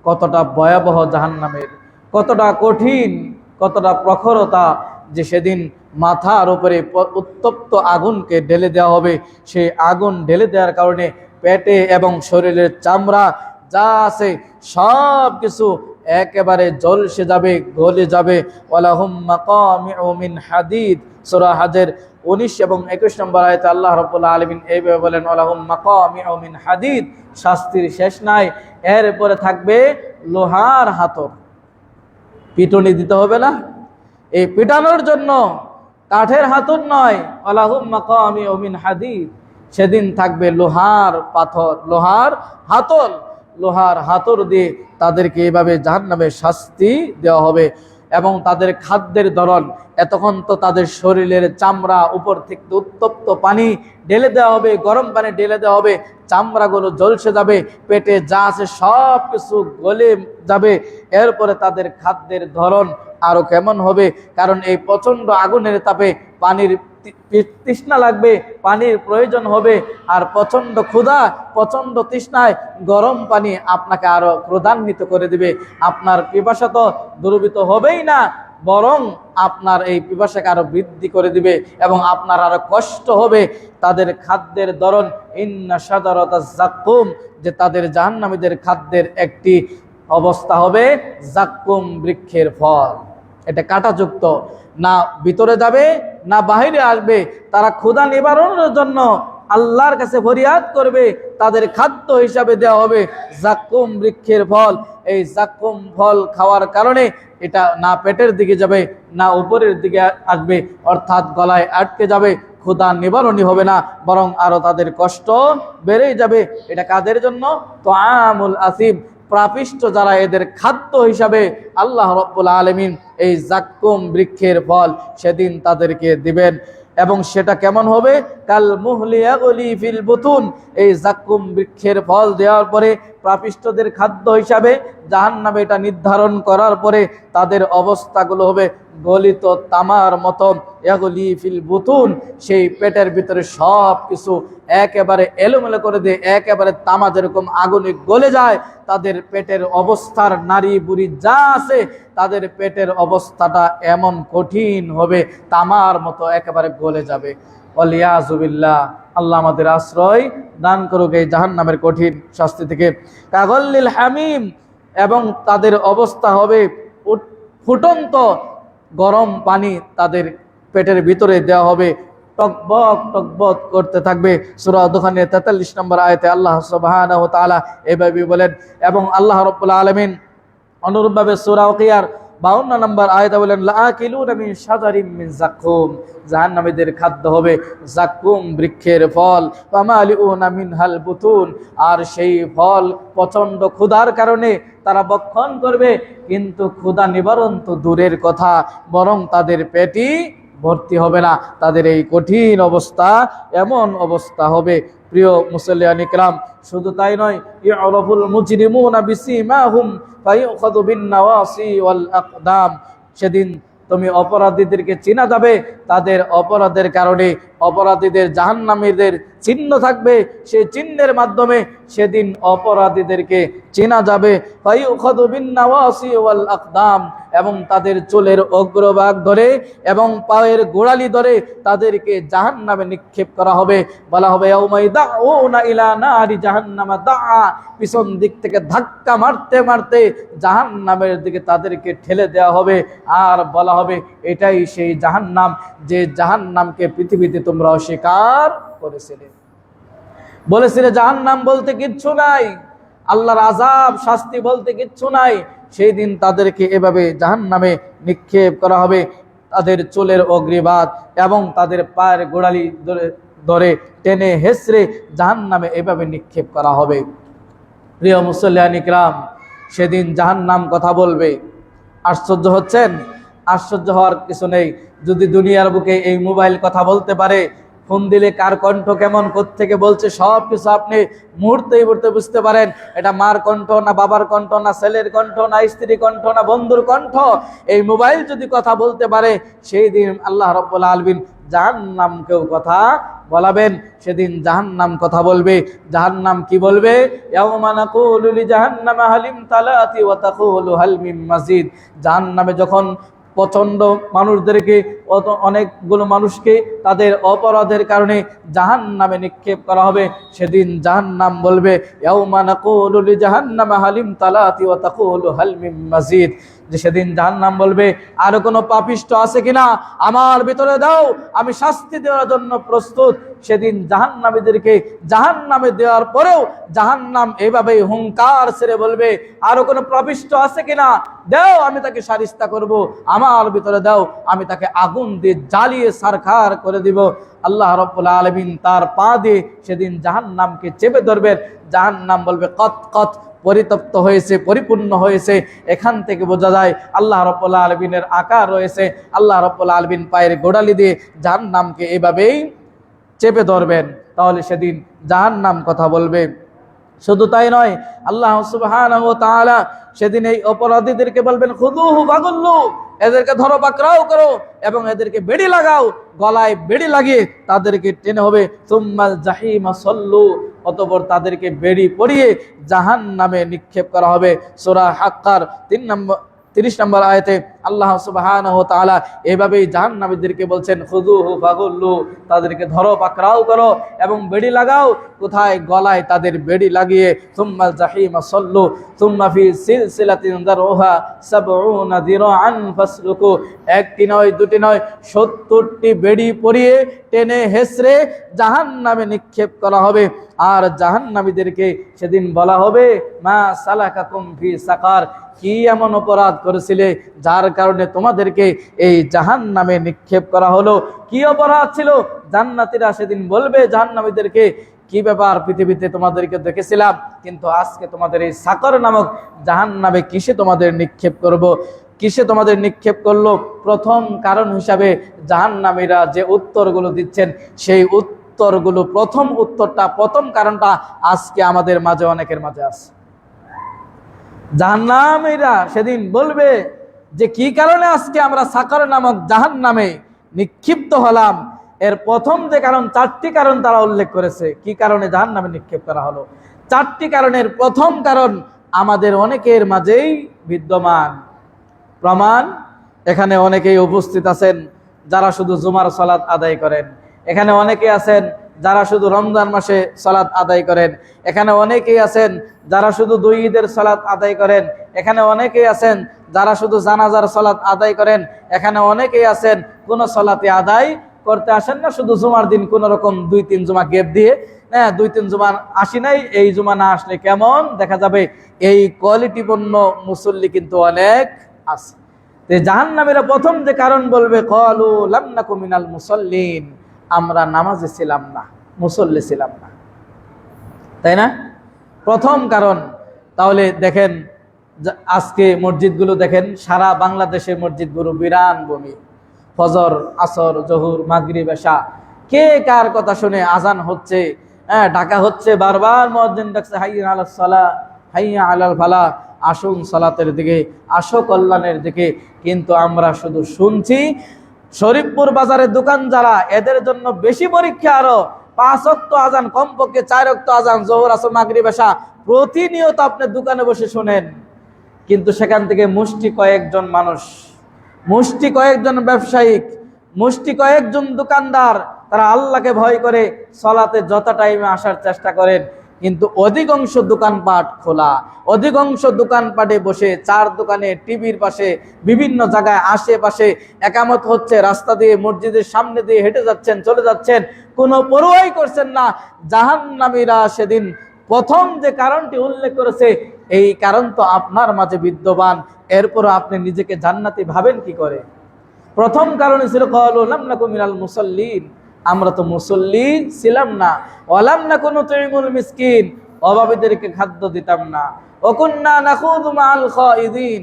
কতটা ভয়াবহ, জাহান্নামের কতটা কঠিন, কতটা প্রখরতা, যে সেদিন মাথার উপরে উত্তপ্ত আগুনকে ঢেলে দেওয়া হবে। সেই আগুন ঢেলে দেওয়ার কারণে পেটে এবং শরীরের চামড়া যা আছে সব কিছু একেবারে জ্বলসে যাবে, গলে যাবে। ওয়ালাহুম মাকামিউ মিন হাদিদ। সূরা হজের 19 এবং 21 নম্বর আয়াতে আল্লাহ রাব্বুল আলামিন এইভাবে বলেন, ওয়ালাহুম মাকামিউ মিন হাদিদ। শাস্তির শেষ নাই। এরপরে থাকবে লোহার হাতর। পিটুনি দিতে হবে না? এই পিটানোর জন্য কাঠের হাতুর নয়, ওয়ালাহুম মাকামিউ মিন হাদিদ। সেদিন থাকবে লোহার পাথর, লোহার হাতল। লোহার হাতর দিয়ে তাদেরকে এভাবে জাহান্নামে শাস্তি দেওয়া হবে। এবং তাদের খাদ্যের ধরন, এতক্ষণ তো তাদের শরীরের চামড়া উপর থেকে উত্তপ্ত পানি ঢেলে দেওয়া হবে, গরম পানি ঢেলে দেওয়া হবে, চামড়াগুলো ঝলসে যাবে, পেটে যা আছে সব কিছু গলে যাবে। এরপরে তাদের খাদ্যের ধরন আরো কেমন হবে? কারণ এই প্রচন্ড আগুনের তাপে পানির তৃষ্ণা লাগবে, পানির প্রয়োজন হবে। আর প্রচন্ড ক্ষুধা, প্রচন্ড তৃষ্ণায় গরম পানি আপনাকে আরো ক্রোধান্বিত করে দিবে। আপনার পিপাসা তো দুর্বৃত হবেই না, বরং আপনার এই পিপাসাকে আরো বৃদ্ধি করে দিবে এবং আপনার আরো কষ্ট হবে। তাদের খাদ্যের ধরন ইন্না শাজারাতাজ যাক্কুম, যে তাদের জাহান্নামীদের খাদ্যের একটি অবস্থা হবে যাক্কুম, বৃক্ষের ফল। এটা কাঁটাযুক্ত, না ভিতরে যাবে না বাহিরে আসবে। তারা ক্ষুধা নিবারণের জন্য আল্লাহর কাছে ফরিয়াদ করবে, তাদের খাদ্য হিসাবে দেওয়া হবে যাক্কুম, বৃক্ষের ফল। এই যাক্কুম ফল খাওয়ার কারণে এটা না পেটের দিকে যাবে না উপরের দিকে আসবে, অর্থাৎ গলায় আটকে যাবে। ক্ষুধা নিবারণই হবে না, বরং আরো তাদের কষ্ট বেড়েই যাবে। এটা কাদের জন্য? তাআমুল আসিম, প্রাপিষ্ট যারা, এদের খাদ্য হিসাবে আল্লাহ রাব্বুল আলামিন এই যাক্কুম বৃক্ষের ফল সেদিন তাদেরকে দিবেন। এবং সেটা কেমন হবে? কাল মুহলি ইয়াগলি ফিল বুতুন। এই যাক্কুম বৃক্ষের ফল দেওয়ার পরে প্রাপিষ্টদের খাদ্য হিসাবে জাহান্নামে এটা নির্ধারণ করার পরে তাদের অবস্থাগুলো হবে গলিত তামার মতো। ইয়াগলি ফিল বুতুন, সেই পেটের ভিতরে সব কিছু একেবারে এলোমেলো করে দিয়ে একেবারে তামা যেরকম আগুনে গলে যায়, তাদের পেটের অবস্থার নারী বুড়ি যা আছে তাদের পেটের অবস্থাটা এমন কঠিন হবে, তামার মতো একেবারে গলে যাবে। ওয়ালিয়াযু বিল্লাহ। আল্লাহ আমাদের আশ্রয় দান করুক এই জাহান্নামের কঠিন শাস্তি থেকে। কাগল্লিল হামিম, এবং তাদের অবস্থা হবে ফুটন্ত গরম পানি তাদের পেটের ভিতরে দেওয়া হবে, টকবক টকবক করতে থাকবে। সূরা দুখানের 43 নম্বর আয়াতে আল্লাহ সুবহানাহু ওয়া তাআলা এভাবে বলেন। এবং আল্লাহ রাব্বুল আলামিন অনুরূপভাবে সূরা ওয়াকিয়ার 52 নম্বর আয়াতে বলেন, লাআকিলুনা মিন শাজারিম মিন যাক্কুম, জাহান্নামীদের খাদ্য হবে যাক্কুম বৃক্ষের ফল, ফামালিউনা মিনহাল বুতুন, আর সেই ফল প্রচন্ড ক্ষুধার কারণে তারা ভক্ষণ করবে, কিন্তু ক্ষুধা নিবারণ তো দূরের কথা, বরং তাদের পেটই ভর্তি হবে না। তাদের এই কঠিন অবস্থা, এমন অবস্থা হবে। প্রিয় মুসল্লিয়ান ইকরাম, শুধু তাই নয়, ইউরাফুল মুজরিমুনা বিসিমাহুম ফায়ুখাযু বিন-নাওয়াসি ওয়াল আকদাম, সেদিন তুমি অপরাধীদেরকে চেনা যাবে তাদের অপরাধের কারণে। অপরাধীদের, জাহান্নামীদের চিহ্ন থাকবে, সেই চিহ্নের মাধ্যমে সেদিন অপরাধীদেরকে চেনা যাবে। ফায়ুখাযু বিন-নাওয়াসি ওয়াল আকদাম, এবং তাদের চুলের অগ্রভাগ ধরে এবং পায়ের গোড়ালি ধরে তাদেরকে জাহান্নামে নিক্ষেপ করা হবে। বলা হবে ইয়াউমাইদাউনা ইলা নারি জাহান্নামা দাআ, পিছন দিক থেকে ধাক্কা মারতে মারতে জাহান্নামের দিকে তাদেরকে ঠেলে দেওয়া হবে। আর বলা হবে, এটাই সেই জাহান্নাম যে জাহান্নামকে পৃথিবীতে তোমরা অস্বীকার করেছিলে। বলেছিলে জাহান্নাম বলতে কিচ্ছু নাই, আল্লাহর আযাব শাস্তি বলতে কিচ্ছু নাই। সেই দিন তাদেরকে এভাবে জাহান্নামে নিক্ষেপ করা হবে, তাদের চুলের অগ্রভাগ এবং তাদের পায়ের গোড়ালি ধরে টেনে হেসড়ে জাহান্নামে এভাবে নিক্ষেপ করা হবে। প্রিয় মুসল্লিয়ান ইকরাম, সেদিন জাহান্নাম কথা বলবে। আশ্চর্য হচ্ছেন? আশ্চর্য হওয়ার কিছু নেই। যদি দুনিয়ার বুকে এই মোবাইল কথা বলতে পারে, ফোন দিলে কার কণ্ঠ কেমন কোত্থেকে বলছে সব কিছু আপনি মুহূর্তেই বুঝতে পারেন। এটা মার কণ্ঠ না বাবার কণ্ঠ না ছেলের কণ্ঠ না স্ত্রী কণ্ঠ না বন্ধুর কণ্ঠ, এই মোবাইল যদি কথা বলতে পারে, সেই দিন আল্লাহ রাব্বুল আলামিন জাহান্নামকেও কথা বলাবেন। সেদিন জাহান্নাম কথা বলবে। জাহান্নাম কি বলবে? ইয়াউমা নাকুলু লিজাহান্নামা হালিম তালাতি ওয়া তাকুলু হাল মিন মাজিদ। জাহান্নামে যখন প্রচন্ড মানুষদেরকে, অনেকগুলো মানুষকে তাদের অপরাধের কারণে জাহান্নামে নিক্ষেপ করা হবে, সেদিন জাহান্নাম বলবে ইয়াউমা নাকুলু লিজাহান্নামা হালিম তালাতি ওয়া তাকুলু হাল মিন মাজিদ, যে সেদিন জাহান্নাম বলবে আরো কোনো পাপিষ্ঠ আছে কিনা আমার ভিতরে দাও, আমি শাস্তি দেওয়ার জন্য প্রস্তুত। সেদিন জাহান্নামীদেরকে জাহান্নামে দেওয়ার পরেও জাহান্নাম এভাবেই হুঙ্কার ছেড়ে বলবে আরো কোনো পাপিষ্ঠ আছে কিনা, দাও আমি তাকে শারিস্তা করব, আমার ভিতরে দাও, আমি তাকে আগুন দিয়ে জ্বালিয়ে ছারখার করে দিব। আল্লাহ রাব্বুল আলামিন তার পা দিয়ে সেদিন জাহান্নামকে চেপে ধরবেন। জাহান্নাম বলবে কত কত, পরিতপ্ত হয়েছে, পরিপূর্ণ হয়েছে। এখান থেকে বোঝা যায় আল্লাহ রাব্বুল আলামিনের আকার রয়েছে। আল্লাহ রাব্বুল আলামিন পায়ের গোড়ালি দিয়ে জাহান্নামকে এভাবেই চেপে ধরবেন। তাহলে সেদিন জাহান্নাম কথা বলবে। শুধু তাই নয়, আল্লাহ সুবহানাহু ওয়া তাআলা সেদিন এই অপরাধীদেরকে বলবেন খুযুহু ফাগুল্লু, এদেরকে ধরো পাকড়াও করো এবং এদেরকে বেড়ি লাগাও, গলায় বেড়ি লাগিয়ে তাদেরকে টেনে হবে। সুম্মাল জাহিমা সাল্লু, অতঃপর তাদেরকে বেড়ি পরিয়ে জাহান্নামে নিক্ষেপ করা হবে। সূরা হাক্কার 30 নম্বর আয়াতে আল্লাহ সুবহানাহু ওয়া তাআলা এভাবেই জাহান্নামীদেরকে বলছেন খুযুহু ফাগুল্লু, তাদেরকে ধরো পাকড়াও করো এবং বেড়ি লাগাও। কোথায়? গলায় তাদের বেড়ি লাগিয়ে। সুম্মাল জাহিমা সাল্লু সুম্মা ফি সিলসিলাতিন দারউহা 70 যিরাআন ফাসলুকু, একটি নয় দুটি নয় 70টি বেড়ি পরিয়ে টেনে হেসড়ে জাহান্নামে নিক্ষেপ করা হবে। আর জাহান্নামীদেরকে সেদিন বলা হবে মা সালাকাকুম ফি সাকার, কি এমন অপরাধ করেছিলে যার কারণে তোমাদেরকে এই জাহান্নামে নিক্ষেপ করা হলো? কি অপরাধ ছিল? জান্নাতীরা সেদিন বলবে জাহান্নামীদেরকে, কি ব্যাপার, পৃথিবীতে তোমাদেরকে দেখেছিলাম, কিন্তু আজকে তোমাদের এই সাকর নামক জাহান্নামে কিসে তোমাদের নিক্ষেপ করব? কিসে তোমাদের নিক্ষেপ করলো? প্রথম কারণ হিসাবে জাহান্নামীরা যে উত্তরগুলো দিচ্ছেন, সেই উত্তরগুলো, প্রথম উত্তরটা, প্রথম কারণটা আজকে আমাদের মাঝে অনেকের মাঝে আছে। জাহান্নামীরা সেদিন বলবে যে কি কারণে আজকে আমরা সাকর নামক জাহান্নামে নিক্ষিপ্ত হলাম। এর প্রথম যে কারণ, 4টি কারণ তারা উল্লেখ করেছে কি কারণে জাহান্নামে নিক্ষেপ করা হলো। 4টি কারণের প্রথম কারণ আমাদের অনেকের মাঝেই বিদ্যমান। প্রমাণ, এখানে অনেকেই উপস্থিত আছেন যারা শুধু জুমার সালাত আদায় করেন। এখানে অনেকে আছেন যারা শুধু রমজান মাসে সালাত আদায় করেন। এখানে অনেকেই আছেন যারা শুধু 2 ঈদের সালাত আদায় করেন। এখানে অনেকেই আছেন যারা শুধু জানাজার সালাত আদায় করেন, এখানে অনেকেই আছেন কোন সালাতে আদায় করতে আসেন না, শুধু জুমার দিন কোন রকম 2-3 জুমা গ্যাপ দিয়ে, হ্যাঁ 2-3 জুমা আসি নাই, এই জুমা না আসলে কেমন দেখা যাবে। এই কোয়ালিটিপূর্ণ মুসল্লি কিন্তু অনেক আছে। জাহান্নামীরা প্রথম যে কারণ বলবে, ক্বালু লাম নাকু মিনাল মুসাল্লিন, আমরা নামাজে ছিলাম না, মুসল্লি ছিলাম না, তাই না? প্রথম কারণ। তাহলে দেখেন আজকে মসজিদগুলো দেখেন, সারা বাংলাদেশের মসজিদগুলো বিরান ভূমি, ফজর, আসর, জহুর, মাগরিব, এশা, কে কার কথা শুনে আজান হচ্ছে, হ্যাঁ ডাকা হচ্ছে, বারবার মুয়াজ্জিন ডাকছে হাইয়া আলাস সালাহ, হাইয়া আলাল ফালাহ, আসুন সালাতের দিকে, আসো কল্যাণের দিকে। কিন্তু আমরা শুধু শুনছি। শরীফপুর বাজারের দোকান যারা, এদের জন্য বেশি পরীক্ষা আরো। 5 ওয়াক্ত আজান, কমপক্ষে 4 ওয়াক্ত আজান, জোহর, আসর, মাগরিব, এশা প্রতিনিয়ত আপনি দোকানে বসে শোনেন। কিন্তু সেখান থেকে মুষ্টি কয়েকজন মানুষ, মুষ্টি কয়েকজন ব্যবসায়িক, মুষ্টি কয়েকজন দোকানদার, তারা আল্লাহকে ভয় করে সালাতে যত টাইমে আসার চেষ্টা করেন। কিন্তু অধিকাংশ দোকানপাট খোলা, অধিকাংশ দোকানপাটে বসে, চার দোকানে, টিভির পাশে, বিভিন্ন জায়গায় আশেপাশে একামত হচ্ছে, রাস্তা দিয়ে মসজিদের সামনে দিয়ে হেঁটে যাচ্ছেন, চলে যাচ্ছেন, কোনো পরোয়াই করছেন না। জাহান্নামীরা সেদিন প্রথম যে কারণটি উল্লেখ করেছে, এই কারণ তো আপনার মাঝে বিদ্যমান, এরপরও আপনি নিজেকে জান্নাতি ভাবেন কি করে? প্রথম কারণ ছিল ক্বালু লাম নাকু মিনাল মুসাল্লিন, আমরা তো মুসল্লি ছিলাম না। ওয়ালাম নাকু নুতঈমুল মিসকিন, অভাবীদেরকে খাদ্য দিতাম না। ওয়া কুন্না নাখুযু মাআল খাইদিন,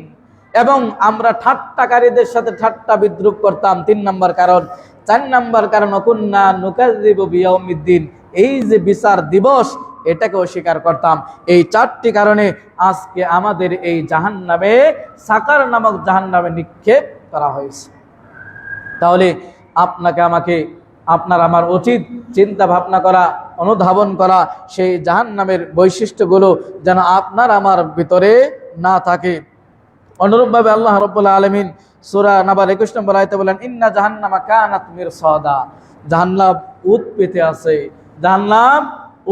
এবং আমরা ঠাট্টাকারীদের সাথে ঠাট্টা বিদ্রুপ করতাম। 3 নম্বর কারণ। 4 নম্বর কারণ, ওয়া কুন্না নুকাযযিবু বিয়াউমিদ্দিন, এই যে বিচার দিবস, এটাকে অস্বীকার করতাম। এই 4টি কারণে আজকে আমাদের এই জাহান্নামে, সাকার নামক জাহান্নামে নিক্ষেপ করা হয়েছে। তাহলে আপনাকে আমাকে, আপনার আমার উচিত চিন্তা ভাবনা করা, অনুধাবন করা, সেই জাহান্নামের বৈশিষ্ট্যগুলো যেন আপনার আমার ভিতরে না থাকে। অনুরূপভাবে আল্লাহ রাব্বুল আলামিন সূরা নাবার 21 নম্বর আয়াতে বলেন, ইন্না জাহান্নামা কানাত মিরসাদা, জাহান্নাম উত পেতে আছে, জাহান্নাম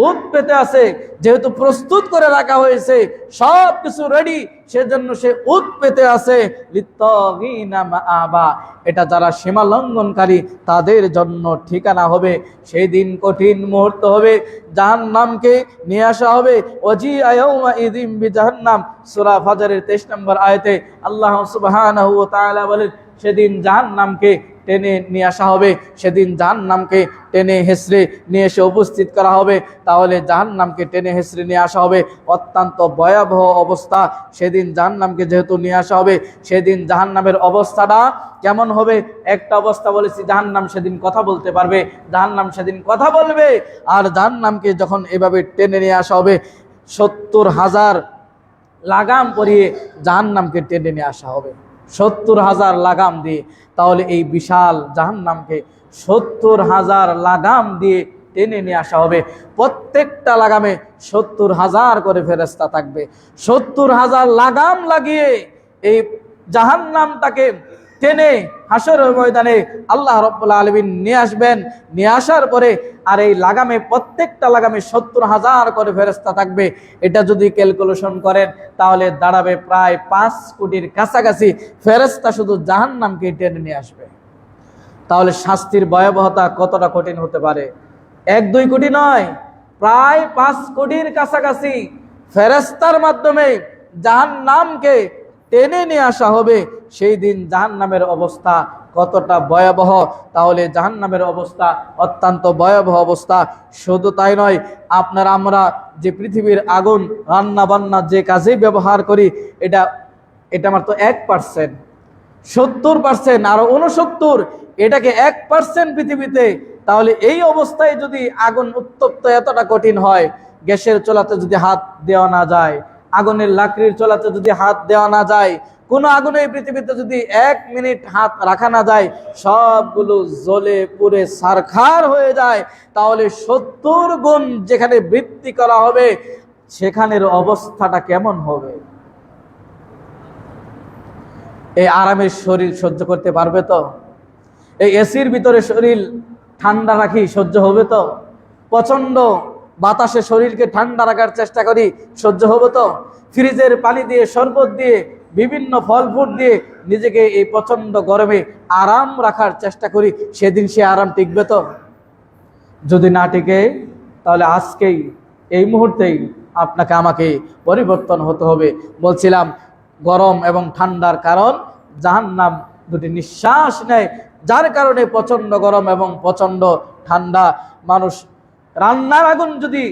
উত পেতে আছে। যেহেতু প্রস্তুত করে রাখা হয়েছে, সব কিছু রেডি, সেজন্য সে উত পেতে আছে। লিত্তাগিনা মাআবা, এটা যারা সীমা লঙ্ঘনকারী তাদের জন্য ঠিকানা হবে। সেই দিন কঠিন মুহূর্ত হবে, জাহান্নামকে নিয়ে আসা হবে। ওয়াজি আয়াউমা ইযিম বিজাহান্নাম, সূরা ফাজরের 23 নম্বর আয়াতে আল্লাহ সুবহানাহু ওয়া তাআলা বলেন, সেদিন জাহান্নামকে টেনে নিয়ে আসা হবে, সেদিন জাহান্নামকে টেনে হেসড়ে নিয়ে এসে উপস্থিত করা হবে। তাহলে জাহান্নামকে টেনে হেসড়ে নিয়ে আসা হবে, অত্যন্ত ভয়াবহ অবস্থা। সেদিন জাহান্নামকে যেহেতু নিয়ে আসা হবে, সেদিন জাহান্নামের অবস্থাটা কেমন হবে? একটা অবস্থা বলেছি, জাহান্নাম সেদিন কথা বলতে পারবে, জাহান্নাম সেদিন কথা বলবে। আর জাহান্নামকে যখন এভাবে টেনে নিয়ে আসা হবে, 70,000 লাগাম পরিয়ে জাহান্নামকে টেনে নিয়ে আসা হবে, 70,000 লাগাম দিয়ে। তাহলে এই বিশাল জাহান্নামকে 70,000 লাগাম দিয়ে টেনে নিয়ে আসা হবে। প্রত্যেকটা লাগামে 70,000 করে ফেরেশতা থাকবে। 70,000 লাগাম লাগিয়ে এই জাহান্নামটাকে টেনে হাসরের ময়দানে আল্লাহ রাব্বুল আলামিন নিয়ে আসবেন। নিয়ে আসার পরে আর এই লাগামে, প্রত্যেকটা লাগামে 70,000 করে ফেরেশতা থাকবে। এটা যদি ক্যালকুলেশন করেন তাহলে দাঁড়াবে প্রায় 5 কোটির কাছাকাছি ফেরেশতা শুধু জাহান্নামকে টেনে নিয়ে আসবে। তাহলে শাস্তির ভয়াবহতা কতটা কঠিন হতে পারে? 1-2 কোটি নয়, প্রায় 5 কোটির কাছাকাছি ফেরেশতার মাধ্যমে জাহান্নামকে টেনে নিয়ে আসা হবে। সেই দিন জাহান্নামের অবস্থা কতটা ভয়াবহ! তাহলে জাহান্নামের অবস্থা অত্যন্ত ভয়াবহ অবস্থা। শুধু তাই নয়, আপনার আমরা যে পৃথিবীর আগুন রান্না বান্না যে কাজে ব্যবহার করি, এটা মাত্র 1%, 70% আরো 69, এটাকে 1% পৃথিবীতে। তাহলে এই অবস্থায় যদি আগুন উত্তপ্ত এতটা কঠিন হয়, গ্যাসের চুলাতে যদি হাত দেওয়া না যায়, আগুনের লাকড়ির চুলাতে যদি হাত দেওয়া না যায়, কোন আগুনে পৃথিবীতে যদি 1 মিনিট হাত রাখা না যায়, সবগুলো জ্বলে পুড়ে ছারখার হয়ে যায়। তাহলে 70 গুণ যেখানে বৃদ্ধি করা হবে, সেখানের অবস্থাটা কেমন হবে? এই আরামের শরীর সহ্য করতে পারবে তো? এই এসির ভিতরে শরীর ঠান্ডা রাখি সহ্য হবে তো? প্রচন্ড বাতাসে শরীরকে ঠান্ডা রাখার চেষ্টা করি, সহ্য হবো তো? ফ্রিজের পানি দিয়ে, শরবত দিয়ে, বিভিন্ন ফল ফ্রুট দিয়ে নিজেকে এই প্রচন্ড গরমে আরাম রাখার চেষ্টা করি, সেদিন সে আরাম টিকবে তো? যদি না টিকে, তাহলে আজকেই এই মুহূর্তেই আপনাকে আমাকে পরিবর্তন হতে হবে। বলছিলাম গরম এবং ঠান্ডার কারণ জাহান্নাম দুটি নিঃশ্বাস নেয়, যার কারণে প্রচন্ড গরম এবং প্রচন্ড ঠান্ডা। মানুষ রান্নার আগুন যদি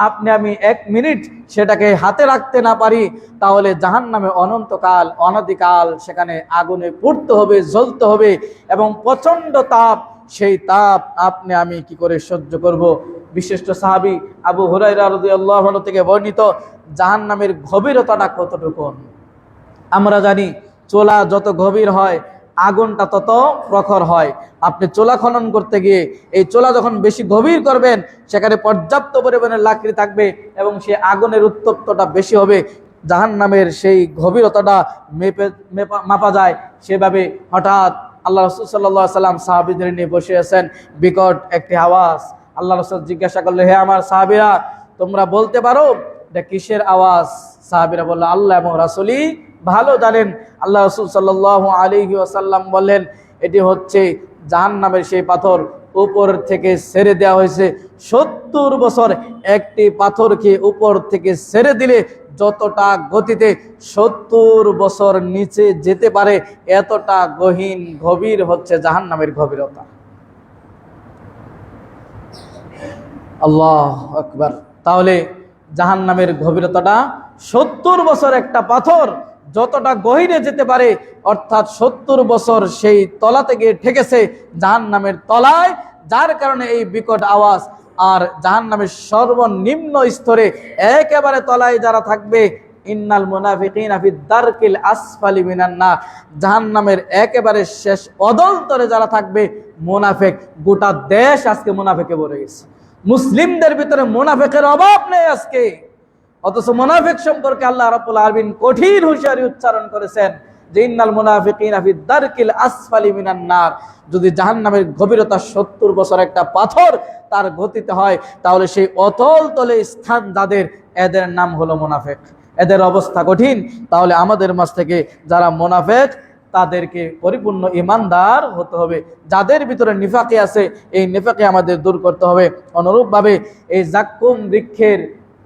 আপনি আমি 1 মিনিট সেটাকে হাতে রাখতে না পারি, তাহলে জাহান্নামে অনন্তকাল অনধিকাল সেখানে আগুনে পুড়তে হবে, জ্বলতে হবে, এবং প্রচন্ড তাপ, সেই তাপ আপনি আমি কি করে সহ্য করব? বিশিষ্ট সাহাবী আবু হুরায়রা রাদিয়াল্লাহু আনহু থেকে বর্ণিত, জাহান্নামের গভীরতাটা কতটুকু আমরা জানি। চোলা যত গভীর হয় আগুনটা তত প্রখর হয়। আপনি চোলা খনন করতে গিয়ে এই চোলা যখন বেশি গভীর করবেন, সেখানে পর্যাপ্ত পরিমাণে লাকড়ি থাকবে এবং সে আগুনের উত্তপ্তটা বেশি হবে। জাহান্নামের সেই গভীরতাটা মাপা যায়। সেভাবে হঠাৎ আল্লাহ রাসূল সাল্লাল্লাহু আলাইহি সাল্লাম সাহাবীদের নিয়ে বসে আছেন, বিকট একটি আওয়াজ। আল্লাহ রাসূল জিজ্ঞাসা করলো, হে আমার সাহাবীরা, তোমরা বলতে পারো এটা কিসের আওয়াজ? সাহাবীরা বলল, আল্লাহ এবং রাসূলই ভালো জানেন। আল্লাহ রাসূল সাল্লাল্লাহু আলাইহি ওয়াসাল্লাম বললেন, এটি হচ্ছে জাহান্নামের সেই পাথর, উপর থেকে ছেড়ে দেওয়া হয়েছে 70 বছর। একটি পাথরকে উপর থেকে ছেড়ে দিলে যতটা গতিতে 70 বছর নিচে যেতে পারে, এতটা গভীর হচ্ছে জাহান্নামের গভীরতা। আল্লাহু আকবার। তাহলে জাহান্নামের গভীরতাটা 70 বছর, একটা পাথর যতটা গভীরে যেতে পারে, অর্থাৎ 70 বছর সেই তলা থেকে ঠেকেছে জাহান্নামের তলায়, যার কারণে এই বিকট আওয়াজ। আর জাহান্নামের সর্বনিম্ন স্তরে একেবারে তলায় যারা থাকবে, ইন্নাল মুনাফিকিনা ফি দারকিল আসফালি মিনান নার, জাহান্নামের একেবারে শেষ অদলতরে যারা থাকবে মুনাফিক। গোটা দেশ আজকে মুনাফিকে ভরে গেছে, মুসলিমদের ভিতরে মুনাফিকের অভাব নেই আজকে। অথচ মুনাফিক সম্পর্কে আল্লাহ রাব্বুল আলামিন কঠিন হুঁশিয়ারি উচ্চারণ করেছেন যে ইন্নাল মুনাফিকিনা ফি দারকিল আসফালি মিনান নার। যদি জাহান্নামের গভীরতা 70 বছর একটা পাথর তার গতিতে হয়, তাহলে সেই অতল তলে স্থান যাদের, এদের নাম হলো মুনাফিক। এদের অবস্থা কঠিন। তাহলে আমাদের মাঝ থেকে যারা মুনাফিক, তাদেরকে পরিপূর্ণ ইমানদার হতে হবে। যাদের ভিতরে নিফাকি আছে, এই নিফাকি আমাদের দূর করতে হবে। অনুরূপভাবে এই জাক্কুম বৃক্ষের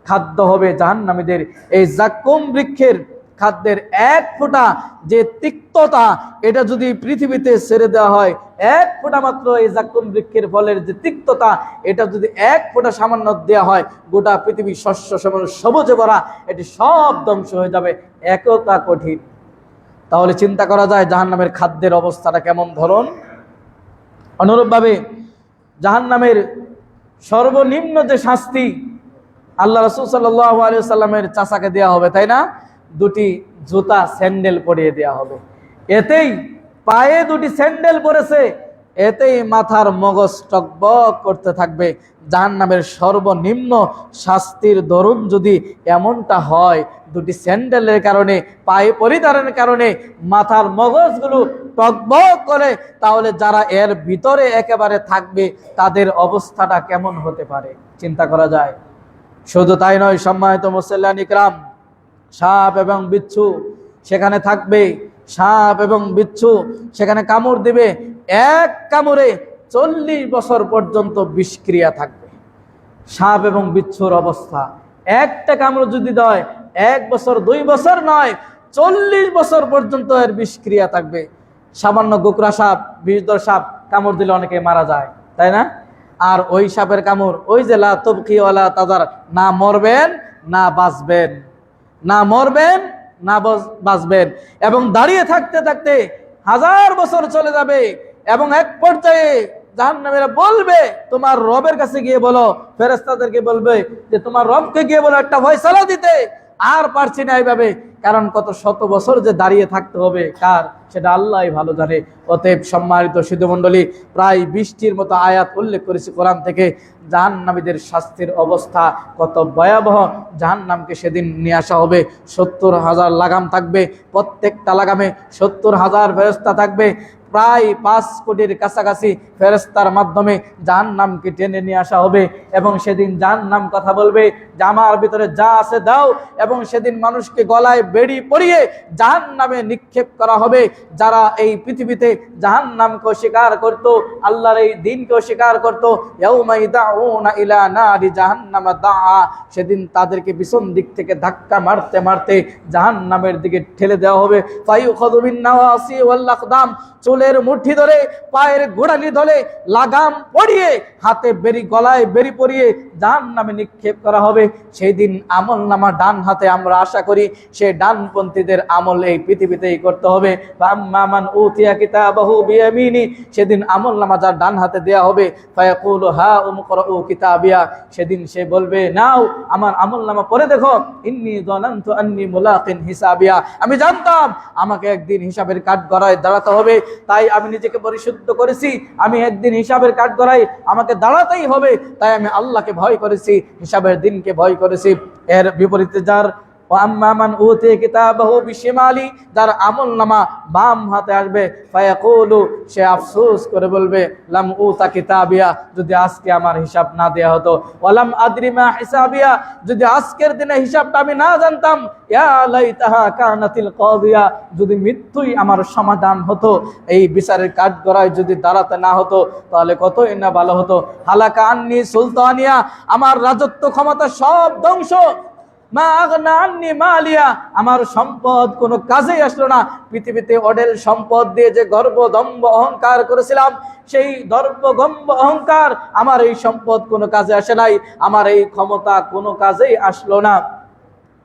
খাদ্য হবে জাহান্নামীদের। এই জাক্কুম বৃক্ষের খাদ্যের 1 ফোঁটা যে তিক্ততা, এটা যদি পৃথিবীতে ছেড়ে দেওয়া হয়, 1 ফোঁটা মাত্র এই জাক্কুম বৃক্ষের ফলের যে তিক্ততা, এটা যদি 1 ফোঁটা সামান্য দেওয়া হয়, গোটা পৃথিবী শস্য শ্যামল সবুজে ভরা, এটি সব ধ্বংস হয়ে যাবে। একতা কঠিন। তাহলে চিন্তা করা যায় জাহান্নামের খাদ্যের অবস্থাটা কেমন ধরন। অনুরূপভাবে জাহান্নামের সর্বনিম্ন যে শাস্তি আল্লাহ রাসূল সাল্লাল্লাহু আলাইহি ওয়াসাল্লামের চাচাকে দেওয়া হবে, তাই না? 2টি জুতা স্যান্ডেল পরিয়ে দেওয়া হবে। এতেই পায়ে 2টি স্যান্ডেল পরেছে, এতেই মাথার মগজ টকবক করতে থাকবে। জাহান্নামের সর্বনিম্ন শাস্তির দরুন যদি এমনটা হয়, 2টি স্যান্ডেলের কারণে, পায়ে পরিধানের কারণে মাথার মগজগুলো টকবক করে, তাহলে যারা এর ভিতরে একেবারে থাকবে তাদের অবস্থাটা কেমন হতে পারে চিন্তা করা যায়। শুধু তাই নয়, সম্মানিত মুসল্লিয়ান ইকরাম, সাপ এবং বিচ্ছু সেখানে থাকবে। সাপ এবং বিচ্ছু সেখানে কামড় দিবে। 1 কামড়ে 40 বছর পর্যন্ত বিষক্রিয়া থাকবে। সাপ এবং বিচ্ছুর অবস্থা, একটা কামড় যদি দেয় 1 বছর 2 বছর নয়, 40 বছর পর্যন্ত এর বিষক্রিয়া থাকবে। সামান্য গোকরা সাপ, বিষধর সাপ কামড় দিলে অনেকে মারা যায়, তাই না? আর ওই সাপের কামড়, ওই যে লা তুবকি ওয়ালা তাদার, না মরবেন না বাঁচবেন, না মরবেন না বাঁচবেন, এবং দাঁড়িয়ে থাকতে থাকতে 1000 বছর চলে যাবে। এবং এক পর্যায়ে জাহান্নামীরা বলবে, তোমার রবের কাছে গিয়ে বলো, ফেরেশতাদেরকে বলবে যে তোমার রবকে গিয়ে বলো একটা ফয়সালা দিতে, আর পারছি না এইভাবে। কারণ কত শত বছর যে দাঁড়িয়ে থাকতে হবে কার, সেটা আল্লাহই ভালো জানে। অতএব সম্মানিত সিদ্ধমণ্ডলী, প্রায় 20টির মতো আয়াত উল্লেখ করেছি কোরআন থেকে। জাহান্নামীদের শাস্তির অবস্থা কত ভয়াবহ। জাহান্নামকে সেদিন নিয়ে আসা হবে, 70,000 লাগাম থাকবে, প্রত্যেকটা লাগামে 70,000 ফেরেশতা থাকবে। প্রায় 5 কোটির কাছাকাছি ফেরেশতার মাধ্যমে জাহান্নামকে টেনে নিয়ে আসা হবে এবং সেদিন জাহান্নাম কথা বলবে যে আমার ভিতরে যা আছে দাও, এবং সেদিন মানুষকে গলায় বেড়ি পরিয়ে জাহান্নামে নিক্ষেপ করা হবে। যারা এই পৃথিবীতে জাহান্নামকে অস্বীকার করত, আল্লাহর এই দিনকে অস্বীকার করত, ইয়াউমা ইয়াদাউনা ইলা নারি জাহান্নামা দাআ, সেদিন তাদেরকে পিছন দিক থেকে ধাক্কা মারতে মারতে জাহান্নামের দিকে ঠেলে দেওয়া হবে। ফায়ুখাযু বিন নাওয়াসি ওয়াল আকদাম, চুলের মুঠি ধরে, পায়ের গোড়ালি ধরে লাগাম পরিয়ে, হাতে বেরি, গলায় বেরি পরিয়ে জাহান্নামে নিক্ষেপ করা হবে। সেই দিন আমল নামা ডান হাতে, আমরা আশা করি সে ডানপন্থীদের আমল এই পৃথিবীতেই করতে হবে। ফাম্মা মান উতিয়া কিতাবাহু বিয়ামিনি, সেদিন আমল নামা যার ডান হাতে দেয়া হবে, ফায়াকুলু হা উমকরাউ কিতাবিয়া, সেদিন সে বলবে নাও আমার আমল নামা পড়ে দেখো, ইন্নী যানানতু আন্নী মুলাকিন হিসাবিয়া, আমি জানতাম আমাকে একদিন হিসাবের কাঠগড়ায় দাঁড়াতে হবে, তাই আমি নিজেকে পরিশুদ্ধ করেছি, আমি একদিন হিসাবের কাঠগড়ায় আমাকে দাঁড়াতেই হবে, তাই আমি আল্লাহকে ভয় করেছি, হিসাবের দিনকে ভয় করেছি। এর বিপরীতে যার ওয়াম্মা মান উতিয়া কিতাবাহু বিশিমালি, যার আমলনামা বাম হাতে আসবে, ফায়াকুলু, সে আফসোস করে বলবে লাম উতা কিতাবিয়া, যদি আজকে আমার হিসাব না দেয়া হতো, ওয়ালাম আদরি মা হিসাবিয়া, যদি আজকের দিনে হিসাবটা আমি না জানতাম, ইয়া লাইতাহা কানাতিল কাদিয়া, যদি মৃত্যুই আমার সমাধান হতো, এই বিচারের কাঠগড়ায় যদি দাঁড়াতে না হতো তাহলে কতই না ভালো হতো। হালাকা আন্নি সুলতানিয়া, আমার রাজত্ব ক্ষমতা সব ধ্বংস, মা আগনা আন্নি মালিয়া, আমার সম্পদ কোনো কাজেই আসলো না। পৃথিবীতে অঢেল সম্পদ দিয়ে যে গর্ব দম্ভ অহংকার করেছিলাম, সেই দর্প গম্ভ অহংকার, আমার এই সম্পদ কোনো কাজে আসে নাই, আমার এই ক্ষমতা কোনো কাজেই আসলো না।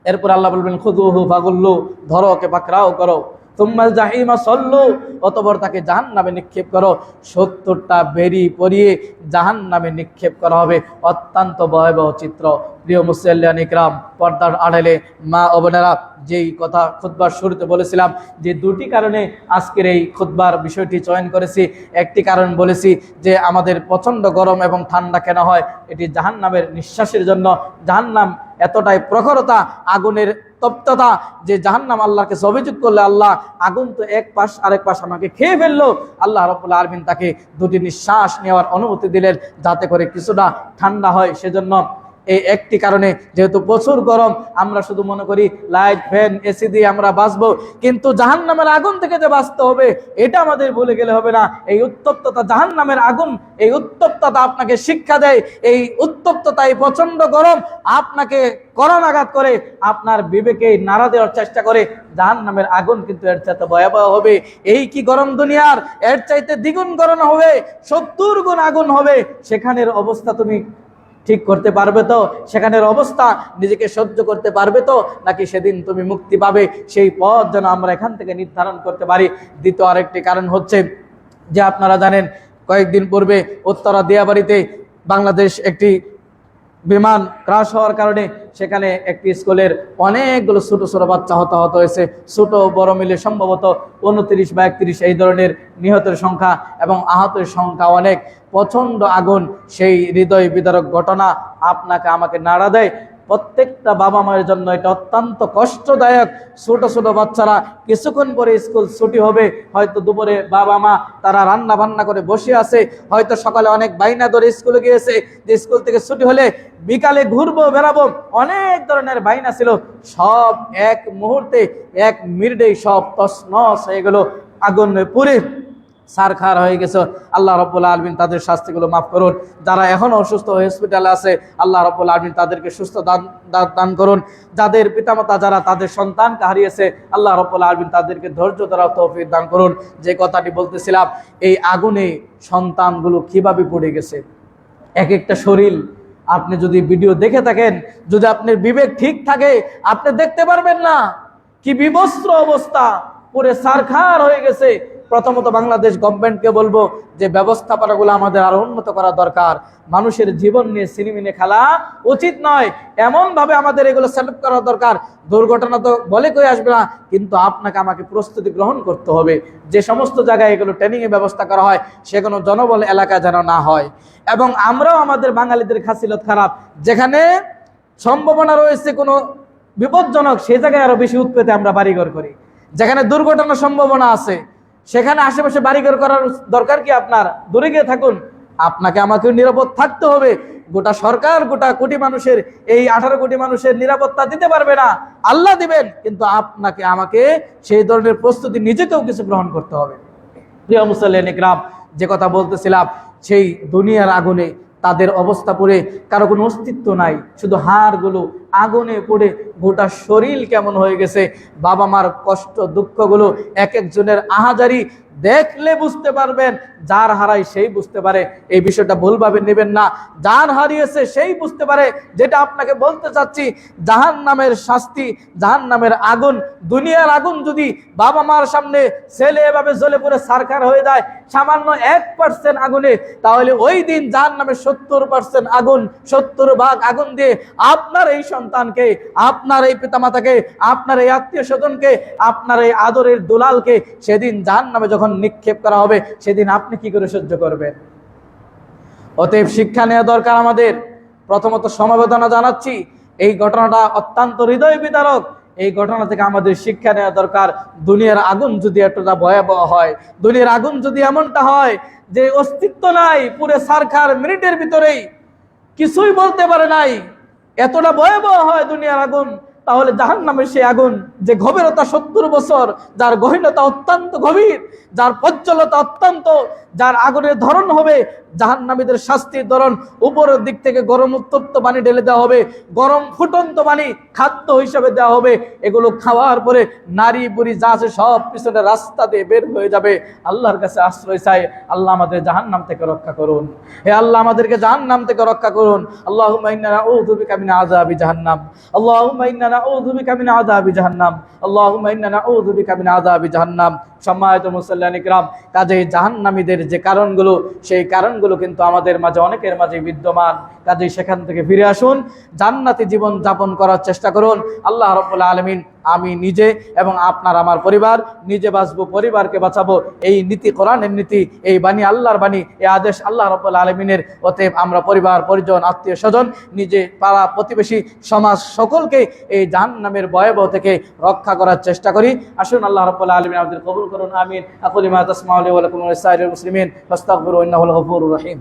এরপর আল্লাহ বলবেন খুযুহু ফাগুল্লু, ধরো ওকে পাকড়াও করো, তুম্মাল জাহিমা সল্লু, অতঃপর তাকে জাহান্নামে নিক্ষেপ করো। 70টা বেরি পরিয়ে জাহান্নামে নিক্ষেপ করা হবে। অত্যন্ত ভয়াবহ চিত্র। প্রিয় মুসল্লিয়ান ইকরাম, পর্দার আড়ালে মা ও বোনেরা, যেই কথা খুতবার শুরুতে বলেছিলাম যে দুটি কারণে আজকের এই খুতবার বিষয়টি চয়ন করেছি। একটি কারণ বলেছি যে আমাদের প্রচণ্ড গরম এবং ঠান্ডা কেন হয়, এটি জাহান্নামের নিঃশ্বাসের জন্য। জাহান্নাম এতটাই প্রখরতা, আগুনের তপ্ততা, যে জাহান্নাম আল্লাহকে অভিযোগ করলে আল্লাহ আগুন তো এক পাশ আরেক পাশ আমাকে খেয়ে ফেললো, আল্লাহ রাব্বুল আলামিন তাকে দুটি নিঃশ্বাস নেওয়ার অনুমতি দিলেন যাতে করে কিছুটা ঠান্ডা হয়। সেজন্য এই একটি কারণে, যেহেতু প্রচুর গরম, আমরা শুধু মনে করি লাইট ফ্যান এসি দিয়ে আমরা বাঁচবো, কিন্তু জাহান্নামের আগুন থেকে যে বাঁচতে হবে এটা আমাদের ভুলে গেলে হবে না। এই উত্তপ্ততা, জাহান্নামের আগুন, এই উত্তপ্ততা আপনাকে শিক্ষা দেয়, এই উত্তপ্ততা, এই প্রচন্ড গরম আপনাকে করণাঘাত করে, আপনার বিবেকে নাড়া দেওয়ার চেষ্টা করে। জাহান্নামের আগুন কিন্তু এর চাইতে ভয়াবহ হবে। এই কি গরম দুনিয়ার, এর চাইতে দ্বিগুণ গরম হবে, 70 গুণ আগুন হবে। সেখানের অবস্থা তুমি ঠিক করতে পারবে তো? সেখানের অবস্থা নিজেকে সহ্য করতে পারবে তো? নাকি সেদিন তুমি মুক্তি পাবে? সেই পথ যেন আমরা এখান থেকে নির্ধারণ করতে পারি। দ্বিতীয় আরেকটি কারণ হচ্ছে যে আপনারা জানেন কয়েকদিন পূর্বে উত্তরা দিয়াবাড়িতে বাংলাদেশ একটি বিমান ক্রাশ হওয়ার কারণে সেখানে একটি স্কুলের অনেকগুলো ছোট ছোট বাচ্চা হতাহত হয়েছে। ছোট বড় মিলে সম্ভবত 29 বা 31 এই ধরনের নিহতের সংখ্যা, এবং আহতের সংখ্যা অনেক। প্রচণ্ড আগুন, সেই হৃদয় বিদারক ঘটনা আপনাকে আমাকে নাড়া দেয়। প্রত্যেকটা বাবা মায়ের জন্য এটা অত্যন্ত কষ্টদায়ক। ছোট ছোট বাচ্চারা, কিছুক্ষণ পরে স্কুল ছুটি হবে, হয়তো দুপুরে বাবা মা তারা রান্না বান্না করে বসে আছে, হয়তো সকালে অনেক বাইনা ধরে স্কুলে গিয়েছে যে স্কুল থেকে ছুটি হলে বিকালে ঘুরবো বেড়াবো, অনেক ধরনের বাইনা ছিল, সব এক মুহূর্তে, এক মিনিটেই সব তছনছ হয়ে গেল, আগুন পুড়ে সারখার হয়ে গেছে। আল্লাহ রাব্বুল আলামিন তাদের শাস্তিগুলো মাফ করুন। যারা এখনো অসুস্থ হসপিটালে আছে, আল্লাহ রাব্বুল আলামিন তাদেরকে সুস্থ দান করুন। যাদের পিতামাতা যারা তাদের সন্তানকে হারিয়েছে, আল্লাহ রাব্বুল আলামিন তাদেরকে ধৈর্য ধরার তৌফিক দান করুন। যে কথাটি বলতেছিলাম, এই আগুনে সন্তানগুলো কিভাবে পড়ে গেছে। এক একটা শরীর, আপনি যদি ভিডিও দেখে থাকেন, যদি আপনার বিবেক ঠিক থাকে, আপনি দেখতে পারবেন না কি বিবস্ত্র অবস্থা, পুরো সারখার হয়ে গেছে। প্রথমত বাংলাদেশ গভর্নমেন্টকে বলবো যে ব্যবস্থাপনাগুলো আমাদের আরো উন্নত করা দরকার। মানুষের জীবন নিয়ে সিনেমিনে খেলা উচিত নয়, এমন ভাবে আমাদের এগুলো সেটআপ করা দরকার। দুর্ঘটনা তো বলে কই আসবে না, কিন্তু আপনাকে আমাকে প্রস্তুতি গ্রহণ করতে হবে। যে সমস্ত জায়গায় এগুলো ট্রেনিং এর ব্যবস্থা করা হয়, সেগুলো জনবল এলাকা যেন না হয়। এবং আমরাও আমাদের বাঙালিদের খাসিলত খারাপ, যেখানে সম্ভাবনা রয়েছে কোনো বিপজ্জনক, সেই জায়গায় আরো বেশি উৎপেতে আমরা বাড়িঘর করি। যেখানে দুর্ঘটনার সম্ভাবনা আছে, সেখানে আশেপাশে বাড়িঘর করার দরকার কি আপনার? দূরে গিয়ে থাকুন। আপনাকে আমাকে নিরাপদ থাকতে হবে। গোটা সরকার, গোটা কোটি মানুষের, এই 18 কোটি মানুষের নিরাপত্তা দিতে পারবে না, আল্লাহ দিবেন, কিন্তু আপনাকে আমাকে সেই ধরনের প্রস্তুতি নিজেকেও কিছু গ্রহণ করতে হবে। প্রিয় মুসল্লিন ইকরাম, যে কথা বলতেছিলাম, সেই দুনিয়ার আগুনে তাদের অবস্থা পড়ে কারো কোনো অস্তিত্ব নাই, শুধু হাড়গুলো আগুনে পড়ে গোটা শরীর কেমন হয়ে গেছে। বাবা মার কষ্ট দুঃখগুলো এক একজনের আহাজারি দেখলে বুঝতে পারবেন। যার হারাই সেই বুঝতে পারে, এই বিষয়টা ভুলভাবে নেবেন না। যার হারিয়েছে সেই বুঝতে পারে। যেটা আপনাকে বলতে চাচ্ছি, জাহান্নামের শাস্তি, জাহান্নামের আগুন, দুনিয়ার আগুন যদি বাবা মার সামনে ছেলে এভাবে জ্বলে পড়ে সারখার হয়ে যায় সামান্য 1% আগুনে, তাহলে ওই দিন জাহান্নামের 70% আগুন, 70 ভাগ আগুন দিয়ে আপনার এই সন্তানকে, আপনার এই পিতামাতাকে, আপনার এই আত্মীয় স্বজনকে, আপনার এই আদরের দুলালকে সেদিন জাহান্নামে যখন নিক্ষেপ করা হবে, সেদিন আপনি কি করে সহ্য করবেন? অতএব শিক্ষা নেওয়া দরকার আমাদের। প্রথমত সমবেদনা জানাচ্ছি, এই ঘটনাটা অত্যন্ত হৃদয় বিদারক। এই ঘটনা থেকে আমাদের শিক্ষা নেওয়া দরকার। দুনিয়ার আগুন যদি এতটা ভয়াবহ হয়, দুনিয়ার আগুন যদি এমনটা হয় যে অস্তিত্ব নাই, পুরো সারখার মিনিটের ভিতরেই কিছুই বলতে পারে নাই, এতটা ভয়াবহ হয় দুনিয়ার আগুন, তাহলে জাহান্নামের সেই আগুন যে গভীরতা 70 বছর, যার গহীনতা অত্যন্ত গভীর, যার প্রজ্জ্বলতা অত্যন্ত, যার আগুনের ধরন হবে জাহান্নামীদের শাস্তির ধরন, উপরের দিক থেকে গরম উত্তপ্ত পানি ঢেলে দেওয়া হবে, গরম ফুটন্ত পানি খাদ্য হিসাবে দেওয়া হবে। এগুলো খাওয়ার পরে নারী বুড়ি যা আছে সব পিছনে রাস্তা দিয়ে বের হয়ে যাবে। আল্লাহর কাছে আশ্রয় চাই, আল্লাহ আমাদের জাহান্নাম থেকে রক্ষা করুন। হে আল্লাহ, আমাদেরকে জাহান্নাম থেকে রক্ষা করুন। আল্লাহুম্মা ইন্না নাউযু বিকা মিন আযাবি জাহান্নাম, আল্লাহুম্মা ইন্না নাউযু বিকা মিন আযাবি জাহান্নাম, আল্লাহুম্মা ইন্না নাউযু বিকা মিন আযাবি জাহান্নাম। সম্মানিত মুসল্লিয়ান ইকরাম, কাজেই জাহান্নামীদের যে কারণগুলো, সেই কারণগুলো কিন্তু আমাদের মাঝে, অনেকের মাঝে বিদ্যমান। কাজেই সেখান থেকে ফিরে আসুন, জান্নাতি জীবন যাপন করার চেষ্টা করুন। আল্লাহ রাব্বুল আলামিন, আমি নিজে এবং আপনার আমার পরিবার, নিজে বাঁচবো, পরিবারকে বাঁচাবো, এই নীতি কোরআনের নীতি, এই বাণী আল্লাহর বাণী, এই আদেশ আল্লাহ রাব্বুল আলামিনের। অতএব আমরা পরিবার, পরিজন, আত্মীয় স্বজন, নিজে, পাড়া প্রতিবেশী, সমাজ, সকলকে এই জাহান্নামের ভয়াবহ থেকে রক্ষা করার চেষ্টা করি। আসুন, আল্লাহ রাব্বুল আলামিন আমাদের কবুল করুন। আমিন। আকুলু মা তাসমাউন ওয়া লাকুম ওয়া লিসাইরিল মুসলিমিন ফাস্তাগফিরু ইন্নাহু আল গফুরুর রহিম।